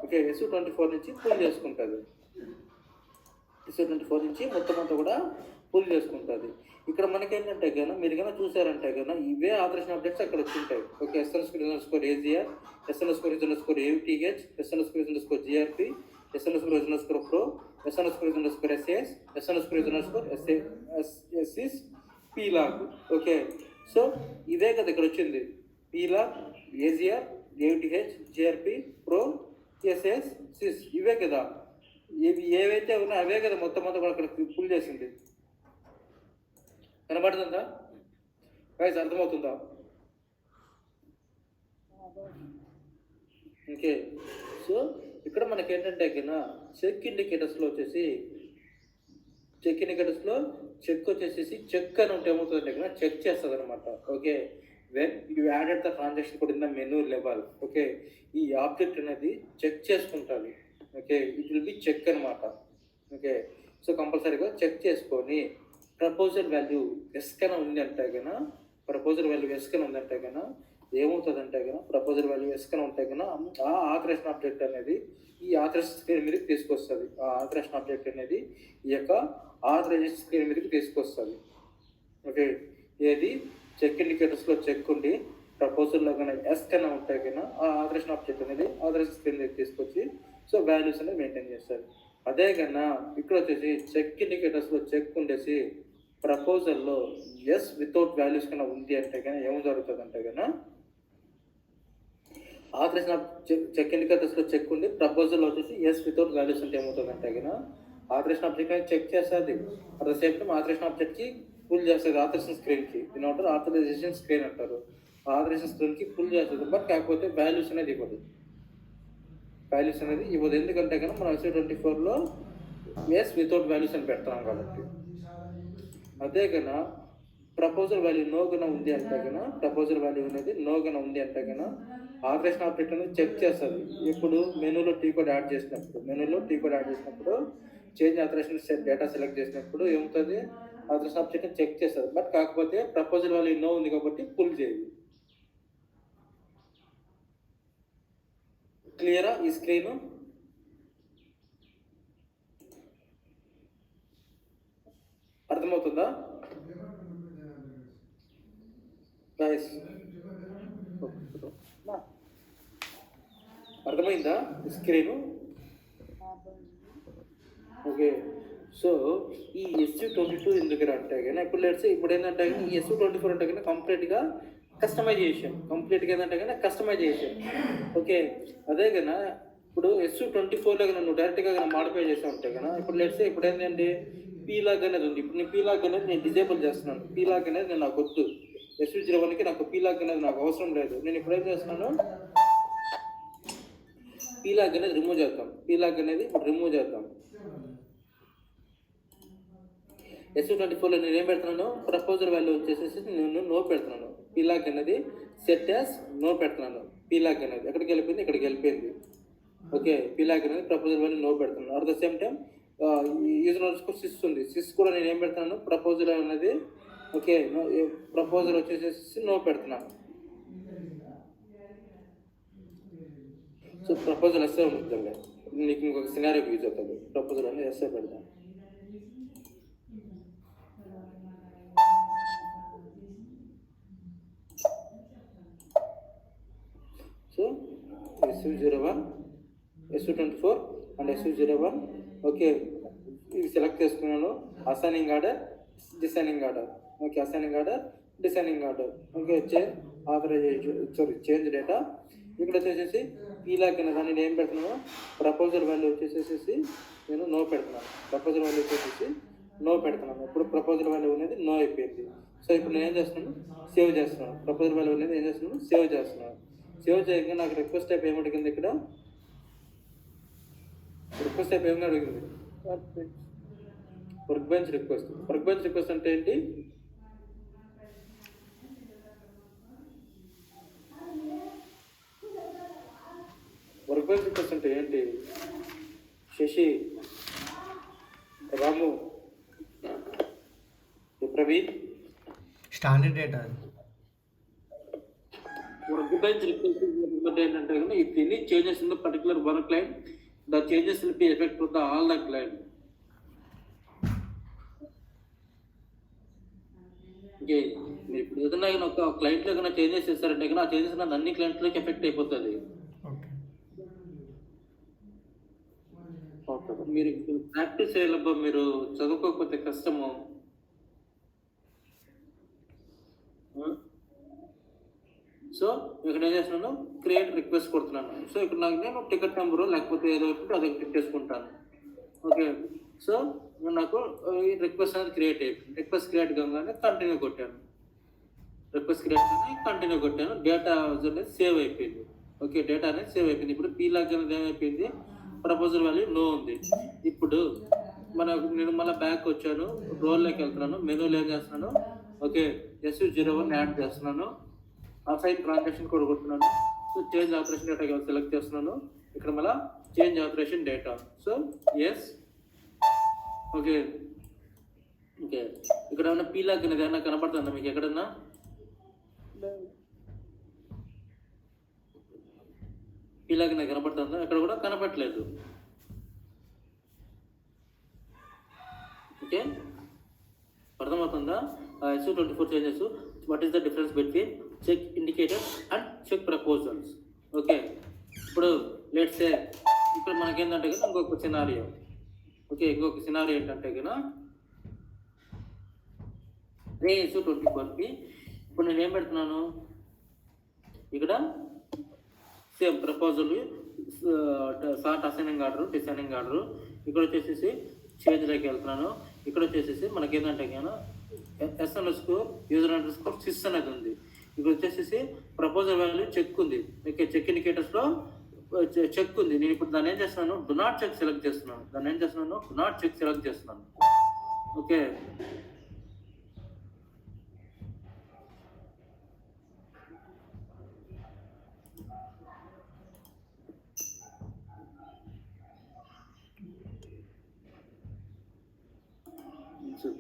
ఓకే SU24 నుంచి పుల్ చేసుకుంటుంది. SU24 నుంచి మొత్తం అంతా కూడా పుల్ చేసుకుంటుంది. ఇక్కడ మనకేంటంటే కన్నా మీరు కన్నా చూసారంటే కన్నా ఇవే ఆథరైజేషన్ అప్డేట్స్ అక్కడ వచ్చింటాయి. Okay SN_AZR, SN_AUTH, SN_GRP, SN_Pro, SN_SAS, SN_SIS, PLOG. Okay so ఇదే కదా ఇక్కడ వచ్చింది, PLOG, AZR, AUTH, GRP, Pro, SAS, SIS ఇవే కదా. ఇవి ఏవైతే ఉన్నాయో అవే కదా మొత్తం అంతా కూడా అక్కడ పుల్ చేసింది. కనబడుతుందా గైస్, అర్థమవుతుందా? ఓకే సో ఇక్కడ మనకి ఏంటంటే కన్నా చెక్ ఇండికేటర్స్లో చెక్ వచ్చేసి చెక్ అని ఉంటే ఏమవుతుందంటే కన్నా చెక్ చేస్తుంది అనమాట. Okay when you added the transaction code in the menu level. Okay ఈ ఆబ్జెక్ట్ అనేది చెక్ చేసుకుంటుంది. Okay it will be check అనమాట. ఓకే సో కంపల్సరీగా చెక్ చేసుకొని ప్రపోజల్ వాల్యూ ఎస్ కన్నా ఉంది అంటే కన్నా ఏమవుతుందంటే కన్నా ప్రపోజల్ వాల్యూ ఎస్ కన్నా ఉంటే కన్నా ఆ ఆథరైజేషన్ ఆబ్జెక్ట్ అనేది ఈ ఆథరైజేషన్ స్క్రీన్ మీదకి తీసుకొస్తుంది. ఆ ఆథరైజేషన్ ఆబ్జెక్ట్ అనేది ఈ యొక్క ఆథరైజేషన్ స్క్రీన్ మీదకి తీసుకొస్తుంది. ఓకే ఏది చెక్ ఇండికేటర్స్లో చెక్ ఉండి ప్రపోజల్లో కన్నా ఎస్ కన్నా ఉంటే కన్నా ఆ ఆథరైజేషన్ ఆబ్జెక్ట్ అనేది ఆథరైజేషన్ స్క్రీన్ మీదకి తీసుకొచ్చి సో వాల్యూస్ అనేది మెయింటైన్ చేస్తారు. అదే కన్నా ఇక్కడ వచ్చేసి చెక్ ఇండికేటర్స్లో చెక్ ఉండేసి ప్రపోజల్లో ఎస్ వితౌట్ వాల్యూస్ కన్నా ఉంది అంటే కానీ ఏం జరుగుతుంది అంటే కన్నా ఆథరైజేషన్ చెక్ ఇండికేటర్స్లో చెక్ ఉండి ప్రపోజల్లో వచ్చేసి ఎస్ వితౌట్ వాల్యూస్ అంటే ఏమవుతుంది అంటే కన్నా ఆథరైజేషన్ ఆబ్జెక్ట్ అనేది చెక్ చేస్తుంది. At the same time authorization ఆబ్జెక్ట్కి పుల్ చేస్తుంది ఆథరైజేషన్ స్క్రీన్కి. దీని అంటారు ఆథరైజేషన్ స్క్రీన్ అంటారు. ఆథరైజేషన్ స్క్రీన్కి పుల్ చేస్తుంది. బట్ కాకపోతే వాల్యూస్ అనేది ఇవ్వదు. ఎందుకంటే కన్నా మనం SU24లో ఎస్ వితౌట్ వాల్యూస్ అని పెడతాం కాబట్టి. అదే కన్నా ప్రపోజల్ వాల్యూ నో కన్నా ఉంది అంటే కన్నా ఆథరైజేషన్ ఆబ్జెక్ట్ అనేది చెక్ చేస్తుంది. ఇప్పుడు మెనూలో టీ కోడ్ యాడ్ చేసినప్పుడు చేంజ్ ఆథరైజేషన్ డేటా సెలెక్ట్ చేసినప్పుడు ఏమవుతుంది, ఆథరైజేషన్ ఆబ్జెక్ట్ చెక్ చేస్తుంది. బట్ కాకపోతే ప్రపోజల్ వాల్యూ నో ఉంది కాబట్టి పుల్ చేయదు. క్లియరా ఈ స్క్రీన్? అర్థమవుతుందా గైస్? అర్థమైందా స్క్రీను? ఓకే సో ఈ SU22 ఎందుకు అంటే కానీ ఇప్పుడు ఏంటంటే ఈ SU24 అంటే కానీ కంప్లీట్గా కస్టమైజేషన్. ఓకే అదే కన్నా ఇప్పుడు SU24లో కన్నా నువ్వు డైరెక్ట్గా కన్నా మాడిఫై చేసా ఉంటే కన్నా ఇప్పుడు ఏంటంటే PLOG అనేది ఉంది. ఇప్పుడు నేను PLOG అనేది నేను డిజేబుల్ చేస్తున్నాను. PLOG అనేది నేను నాకు వద్దు. SU01కి నాకు PLOG అనేది నాకు అవసరం లేదు. నేను ఇప్పుడు ఏం చేస్తున్నాను, PLOG అనేది రిమూవ్ చేద్దాం. SU24లో నేను ఏం పెడుతున్నాను, ప్రపోజల్ వాల్యూ వచ్చేసేసి నేను నో పెడుతున్నాను. PLOG అనేది సెట్ యాస్ నో పెడుతున్నాను. PLOG అనేది ఎక్కడికి వెళ్ళిపోయింది, ఇక్కడికి వెళ్ళిపోయింది. ఓకే PLOG అనేది ప్రపోజల్ వాల్యూ నో పెడుతున్నాను. At the same time user underscore sys ఉంది. సిస్ కూడా నేను ఏం పెడుతున్నాను, ప్రపోజల్ అనేది ఓకే, ప్రపోజల్ వచ్చేసేసి నో పెడుతున్నాను. సో ప్రపోజల్ ఎస్ఏ ఉంటుంది, నీకు ఇంకొక సినారియో యూజ్ అవుతుంది. ప్రపోజల్ అనేది ఎస్ఏ పెడతాను. So SU01, SU24 and SU01. Okay, ఇది సెలెక్ట్ చేసుకున్నాను. Assigning order, designing order. Okay, assigning order, designing order. Okay, change data. ఇక్కడ వచ్చేసేసి ఇలా కింద దాన్ని నేను ఏం పెడుతున్నాను, ప్రపోజల్ వాల్యూ వచ్చేసేసి నేను నో పెడుతున్నాను. ప్రపోజల్ వాల్యూ వచ్చేసేసి నో పెడుతున్నాను. ఇప్పుడు ప్రపోజల్ వాల్యూ అనేది నో అయిపోయింది. సో ఇప్పుడు నేను ఏం చేస్తున్నాను, సేవ్ చేస్తున్నాను. ప్రపోజల్ వాల్యూ అనేది ఏం చేస్తున్నాను, సేవ్ చేస్తున్నాను. సేవ్ చేయగా నాకు రిక్వెస్ట్ టైప్ ఏమడిగింది, ఇక్కడ రిక్వెస్ట్ టైప్ ఏమని అడిగింది, work bench request. Work bench request అంటే ఏంటి, వర్క్ బెంచ్ రిక్వెస్ట్ అంటే ఏంటి, Sashi, Ramu, Praveen, standard data. Work bench request ఏంటంటే కనుక if any changes in the particular one client, the changes will be effect to the all the client. Okay, మీరు ఇప్పుడు ఏదైనా కానీ ఒక క్లయింట్లో కన్నా చేంజెస్ చేస్తారంటే కన్నా ఆ చేంజెస్ అనేది అన్ని క్లయింట్లోకి ఎఫెక్ట్ అయిపోతుంది. మీరు ప్రాక్టీస్ చేయాలబ్బా, మీరు చదువుకోకపోతే కష్టము. సో ఇక్కడ ఏం చేస్తున్నాను, క్రియేట్ రిక్వెస్ట్ కొడుతున్నాను. సో ఇక్కడ నాకు నేను టికెట్ నెంబరు లేకపోతే ఏదో ఒకటి అది క్లిక్ చేసుకుంటాను. ఓకే, సో నాకు ఈ రిక్వెస్ట్ అనేది క్రియేట్ అయిపోయింది. రిక్వెస్ట్ క్రియేట్ కాగానే కంటిన్యూ కొట్టాను. రిక్వెస్ట్ క్రియేట్ కానీ కంటిన్యూ కొట్టాను. డేటా అనేది సేవ్ అయిపోయింది. ఓకే, డేటా అనేది సేవ్ అయిపోయింది. ఇప్పుడు పీలాగ్ అనేది ఏమైపోయింది, ప్రపోజల్ వాల్యూ నో ఉంది. ఇప్పుడు నేను మళ్ళీ బ్యాక్ వచ్చాను, రోల్లోకి వెళ్తున్నాను, మెనూలో ఏం చేస్తున్నాను, ఓకే SU01 యాడ్ చేస్తున్నాను. అసైన్ ట్రాన్సాక్షన్ కూడా కొడుతున్నాను. So change operation data select చేస్తున్నాను. ఇక్కడ మళ్ళీ change operation data. So yes, okay okay. ఇక్కడ ఏమన్నా పీలాగ్ అనేది ఏమన్నా కనపడుతుందా మీకు ఎక్కడన్నా, పీలాగ్ అనేది కనపడుతుందా, ఎక్కడ కూడా కనపడలేదు. ఓకే, అర్థమవుతుందా, SU24 changes. What is the difference between check indicators and check proposals. Okay, ఇప్పుడు లెట్స్ సే ఇక్కడ మనకేంటంటే కదా ఇంకొక సినారియో. ఓకే, ఇంకొక సినారియో ఏంటంటే కదా SU24కి ఇప్పుడు నేను ఏం పెడుతున్నాను, ఇక్కడ same proposal, sort assigning order, designing order. ఇక్కడ వచ్చేసి చేంజ్లోకి వెళ్తున్నాను. ఇక్కడ వచ్చేసి మనకి ఏంటంటే కానీ SU_, యూజర్_, sys అనేది ఉంది. ఇక్కడ వచ్చేసి ప్రపోజల్ వాల్యూ చెక్ ఉంది. ఓకే, చెక్ ఇండికేటర్స్లో చెక్ ఉంది. నేను ఇప్పుడు దాన్ని ఏం చేస్తున్నాను, డు నాట్ చెక్ సెలెక్ట్ చేస్తున్నాను. దాన్ని ఏం చేస్తున్నాను, డు నాట్ చెక్ సెలెక్ట్ చేస్తున్నాను. ఓకే,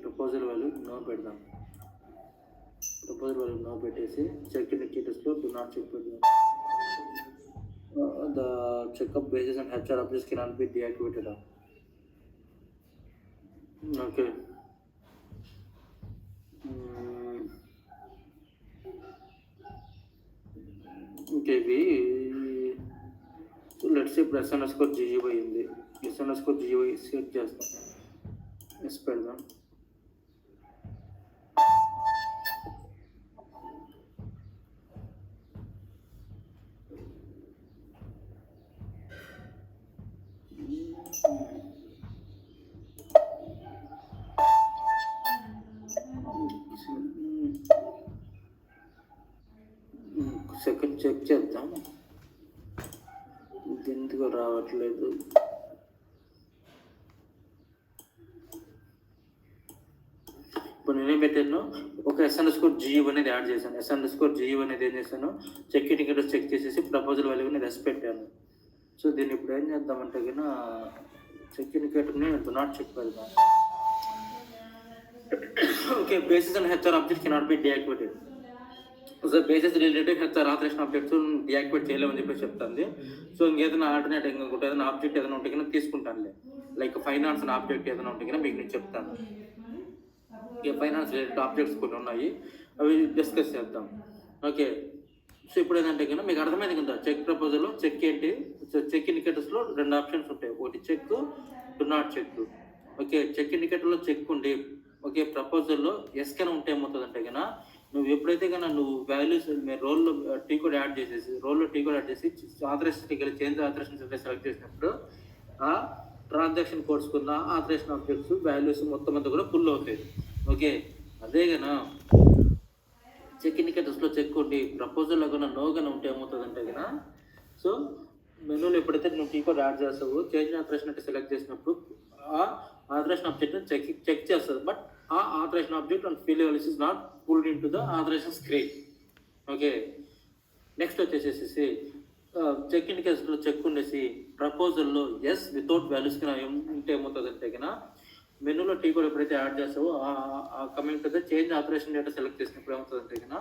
ప్రపోజల్ వాల్యూ నో పెడదాం. ప్రపోజల్ వాల్యూ నో పెట్టేసి చెక్ ఇండికేటర్స్లో డు నాట్ చెక్ పెడదాం. The checkup basis and HR objects cannot be deactivated. Okay, okay. ఇవి లెట్స్ ఇప్పుడు SU_GUI ఉంది. SU_GUI సెట్ చేస్తాం, ఎస్ పెడదాం. సెకండ్ చెక్ చేద్దాం, ఎందుకు రావట్లేదు. ఇప్పుడు నేనేం పెట్టాను, ఒక SU_GUI అనేది యాడ్ చేశాను. SU_GUI అనేది ఏం చేశాను, చెక్ ఇండికేటర్స్ చెక్ చేసేసి ప్రపోజల్ వాల్యూ అనేది ఎస్ పెట్టాను. సో దీన్ని ఇప్పుడు ఏం చేద్దామంటే కన్నా చెక్ ఇండికేటర్ని డు నాట్ చెక్ పెడదాం. Okay, basis and HR object cannot be deactivated. So basis related HR authorization objects deactivate చేయలేమని చెప్పేసి చెప్తుంది. సో ఇంకేదైనా ఆల్టర్నేట్ ఇంకొకటి ఏదైనా ఆబ్జెక్ట్ ఏదైనా ఉంటే కన్నా తీసుకుంటానులే. లైక్ ఫైనాన్స్ అనే ఆబ్జెక్ట్ ఏదైనా ఉంటే కన్నా మీకు నేను చెప్తాను. ఇక ఫైనాన్స్ రిలేటెడ్ ఆబ్జెక్ట్స్ కొన్ని ఉన్నాయి, అవి డిస్కస్ చేద్దాం. ఓకే, సో ఇప్పుడు ఏంటంటే కన్నా మీకు అర్థమైంది కదా, చెక్ ప్రపోజల్లో చెక్ ఏంటి, చెక్ ఇండికేటర్స్లో 2 ఆప్షన్స్ ఉంటాయి. ఒకటి check, do not check. Okay, check ఇండికేటర్లో చెక్ ఉండి ఓకే ప్రపోజల్లో ఎస్ కన్నా ఉంటే ఏమవుతుందంటే కన్నా నువ్వు ఎప్పుడైతే కన్నా నువ్వు వాల్యూస్ రోల్లో టీ కోడ్ యాడ్ చేసేసి ఆథరైజేషన్కి వెళ్ళి చేంజ్ ఆథరైజేషన్ సెలెక్ట్ చేసినప్పుడు ఆ ట్రాన్సాక్షన్ కోడ్స్ కున్న ఆథరైజేషన్ ఆబ్జెక్ట్స్ వాల్యూస్ మొత్తం అంతా కూడా ఫుల్ అవుతాయి. ఓకే, అదే కన్నా చెక్ ఇండికేటర్స్లో చెక్ ఉండి ప్రపోజల్లో కన్నా నో కన్నా ఉంటే ఏమవుతుందంటే కన్నా సో మెనూలో ఎప్పుడైతే నువ్వు టీ కోడ్ యాడ్ చేస్తావో చేంజ్ ఆథరైజేషన్ అంటే సెలెక్ట్ చేసినప్పుడు ఆ ఆథరైజేషన్ ఆబ్జెక్ట్ని చెక్ చేస్తుంది. బట్ ఆ authorization object and field values is not pulled in to the authorization screen. Okay, next వచ్చేసేసి చెక్ ఇండికేటర్స్లో చెక్ ఉండేసి ప్రపోజల్లో ఎస్ వితౌట్ వాల్యూస్ కన్నా ఉంటే ఏమవుతుందంటే కన్నా మెనూలో టీ కోడ్ ఎప్పుడైతే యాడ్ చేస్తావో ఆ coming to the change authorization data select చేసినప్పుడు ఏమవుతుందంటే కన్నా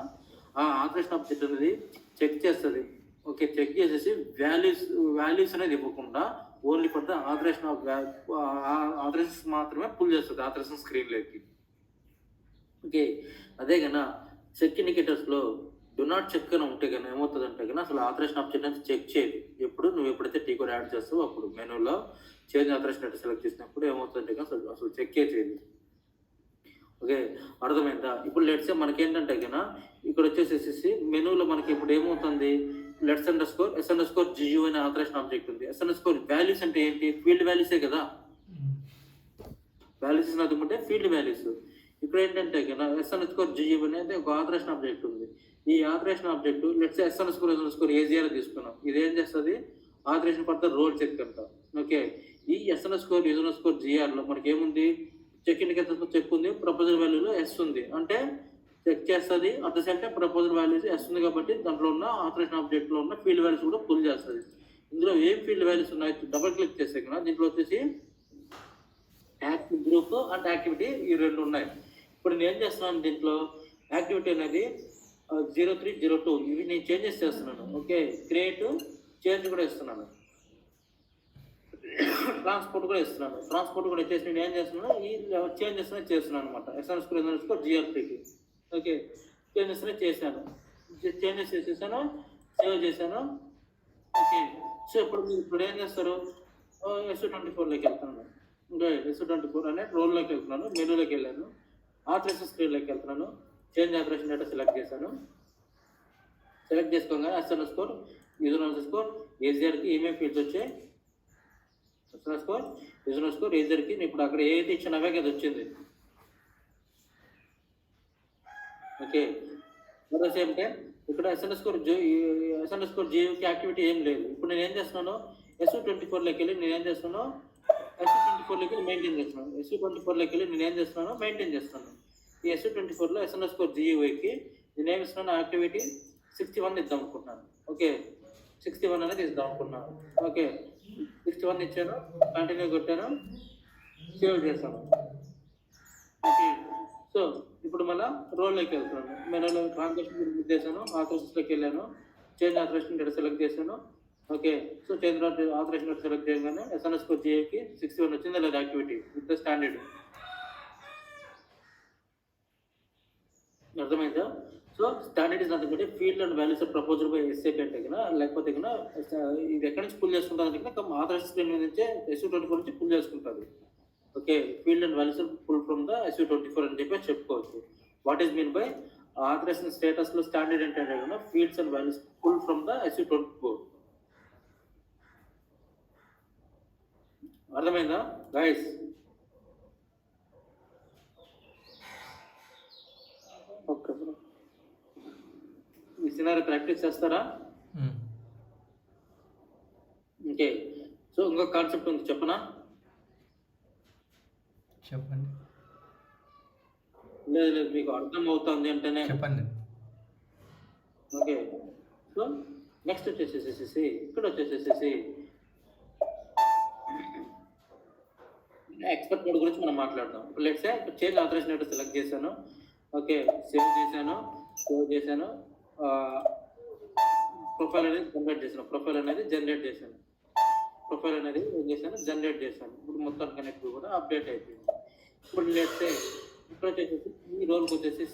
ఆ ఆథరైజేషన్ ఆబ్జెక్ట్ అనేది చెక్ చేస్తుంది. ఓకే, చెక్ చేసేసి వాల్యూస్ అనేది ఇవ్వకుండా ఓన్లీ ఫర్ ద ఆథరైజేషన్ మాత్రమే పుల్ చేస్తుంది ఆథరైజేషన్ స్క్రీన్లోకి. ఓకే, అదే కన్నా చెక్ ఇండికేటర్స్లో డు నాట్ చెక్ అని ఉంటే కన్నా ఏమవుతుందంటే కన్నా అసలు ఆథరైజేషన్ ఆబ్జెక్ట్ అనేది చెక్ చేయదు. నువ్వు ఎప్పుడైతే టీ కోడ్ యాడ్ చేస్తావో అప్పుడు మెనూలో చేంజ్ ఆథరైజేషన్ డేటా సెలెక్ట్ చేసినప్పుడు ఏమవుతుందంటే కన్నా అసలు చెక్ చేయదు. ఓకే, అర్థమైందా? ఇప్పుడు లెట్స్ మనకేంటంటే కన్నా ఇక్కడ వచ్చేసేసి మెనూలో మనకి ఇప్పుడు ఏమవుతుంది, లెట్స్ అండర్ స్కోర్ జియు అనే ఆథరైజేషన్ ఆబ్జెక్ట్ ఉంది. అండర్ వాల్యూస్ అంటే ఏంటి, ఫీల్డ్ వాల్యూసే కదా. వాల్యూస్ అనుకుంటే ఫీల్డ్ వాల్యూస్. ఇక్కడ ఏంటంటే కదా అండర్ జియు అనేది ఒక ఆథరైజేషన్ ఆబ్జెక్ట్ ఉంది. ఈ authorization object let's underscore AGR తీసుకున్నాం. ఇది ఏం చేస్తుంది, authorization for the role check అంట. ఓకే, ఈ అండర్ స్కోర్ జిఆర్లో మనకి ఏముంది, చెక్ ఇండికేటర్స్లో చెక్ ఉంది, ప్రపోజల్ వాల్యూలో ఎస్ ఉంది. అంటే చెక్ చేస్తుంది, at the same time proposal values yes ఉంది కాబట్టి దాంట్లో ఉన్న ఆథరైజేషన్ ఆబ్జెక్ట్లో ఉన్న ఫీల్డ్ వాల్యూస్ కూడా పుల్ చేస్తుంది. ఇందులో ఏం ఫీల్డ్ వాల్యూస్ ఉన్నాయి డబుల్ క్లిక్ చేస్తే కదా దీంట్లో వచ్చేసి యాక్టివ్ గ్రూప్ అండ్ యాక్టివిటీ ఈ 2 ఉన్నాయి. ఇప్పుడు నేను ఏం చేస్తున్నాను, దీంట్లో యాక్టివిటీ అనేది 0302 ఇవి నేను చేంజెస్ చేస్తున్నాను. ఓకే, క్రియేట్ చేంజ్ కూడా ఇస్తున్నాను, ట్రాన్స్పోర్ట్ కూడా ఇస్తున్నాను. ట్రాన్స్పోర్ట్ కూడా ఇచ్చేసి నేను ఏం చేస్తున్నాను, ఈ చేంజెస్ చేస్తున్నాను అనమాట. అండర్ స్కోర్ జిఆర్టీకి. ఓకే, చేంజెస్ చేశాను, చేంజెస్ చేసేసాను, సేవ్ చేశాను. ఓకే, సో ఇప్పుడు ఏం చేస్తారు, SU24లోకి వెళ్తున్నాను. ఇంకా SU24 అనే రోల్లోకి వెళ్తున్నాను, మెనూలోకి వెళ్ళాను, ఆథరైజేషన్ స్క్రీన్లోకి వెళ్తున్నాను, చేంజ్ ఆథరైజేషన్ డేటా సెలెక్ట్ చేశాను. సెలెక్ట్ చేసుకోగానే అండర్ స్కోర్ ఏజిఆర్కి ఏమేమి ఫీల్డ్స్ వచ్చాయి, అండర్ స్కోర్ ఏజిఆర్కి ఇప్పుడు అక్కడ ఏదైతే ఇచ్చిన అవే కదా వచ్చింది. Okay, at the same time ఇక్కడ అండర్ స్కోర్ జియోకి యాక్టివిటీ ఏం లేదు. ఇప్పుడు నేను ఏం చేస్తున్నాను, SU24లోకి వెళ్ళి నేను ఏం చేస్తున్నాను, SU24లోకి వెళ్ళి మెయింటైన్ చేస్తున్నాను. SU24లోకి వెళ్ళి నేను ఏం చేస్తున్నాను, మెయింటైన్ చేస్తున్నాను. ఈ SU24లో అండర్ స్కోర్ జియోకి నేను ఏమి ఇస్తున్నాను, యాక్టివిటీ 61 ఇద్దాం అనుకుంటున్నాను. ఓకే, 61 అనేది ఇద్దాం అనుకున్నాను. ఓకే, 61 ఇచ్చాను, కంటిన్యూ కొట్టాను, సేవ్ చేశాను. ఓకే, సో ఇప్పుడు మళ్ళీ రోల్లోకి వెళ్తున్నాను, మెనూలో ట్రాన్సాక్షన్ బుక్ చేశాను, ఆథరైజేషన్లోకి వెళ్ళాను, చేంజ్ ఆథరైజేషన్ డేటా సెలెక్ట్ చేశాను. Okay, so change authorization data select చేయగానే అండర్ స్కోర్ జియోకి 61 వచ్చింది లేదా యాక్టివిటీ విత్ ద స్టాండర్డ్. అర్థమైందా? So standard is nothing but field and values of proposal by SAP అంటే కన్నా లేకపోతే కన్నా ఇది ఎక్కడి నుంచి పుల్ చేసుకుంటుంది అంటే కన్నా ఆథరైజేషన్ స్క్రీన్ నుంచే SU24 నుంచి పుల్ చేసుకుంటుంది. Okay, field and values pull from the SU24 అని చెప్పి చెప్పుకోవచ్చు. What is mean by authorization స్టేటస్లో స్టాండర్డ్ ఏంటంటే కన్నా fields and values pull from the SU24. అర్థమైందా గైస్? ఓకే బ్రో, ఈ సినారీ ప్రాక్టీస్ చేస్తారా? ఓకే, సో ఇంకొక కాన్సెప్ట్ ఉంది, చెప్పనా? చెప్పండి. లేదు మీకు అర్థం అవుతుంది అంటేనే చెప్పండి. ఓకే, సో నెక్స్ట్ వచ్చేసేసి ఇక్కడ వచ్చేసేసి ఎక్స్పర్ట్ మోడ్ గురించి మనం మాట్లాడదాం. ఇప్పుడు let's say change authorization select చేశాను. ఓకే, సేవ్ చేశాను. ప్రొఫైల్ అనేది జనరేట్ చేశాను. ఇప్పుడు మొత్తం కనెక్ట్ కూడా అప్డేట్ అయిపోయింది. ఇప్పుడు లెట్స్ సే ఇక్కడ వచ్చేసి ఈ రోల్కి వచ్చేసి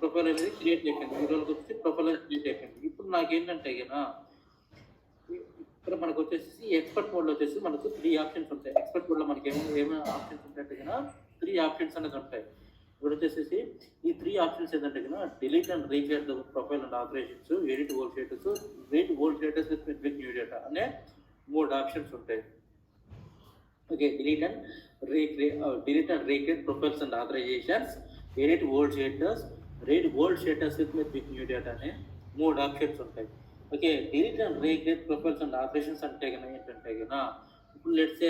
ప్రొఫైల్ అనేది క్రియేట్ అయిపోయింది. ఇప్పుడు నాకేంటంటే ఇక్కడ మనకు వచ్చేసి ఎక్స్పర్ట్ మోడ్లో వచ్చేసి మనకు 3 ఆప్షన్స్ ఉంటాయి. ఎక్స్పర్ట్ మోడ్లో మనకి ఏమైనా ఆప్షన్స్ ఉంటాయంటే 3 ఆప్షన్స్ అనేది ఉంటాయి. ఇప్పుడు వచ్చేసి ఈ 3 ఆప్షన్స్ ఏంటంటే delete and recreate the profile and operations, edit old status, read old status with new data అనే 3 ఆప్షన్స్ ఉంటాయి. Okay, delete and recreate profiles and authorisations, edit old status, read old status with new data అనే 3 options ఉంటాయి. Okay, delete and recreate profiles and operations అంటే ఏంటంటే ఇప్పుడు let's say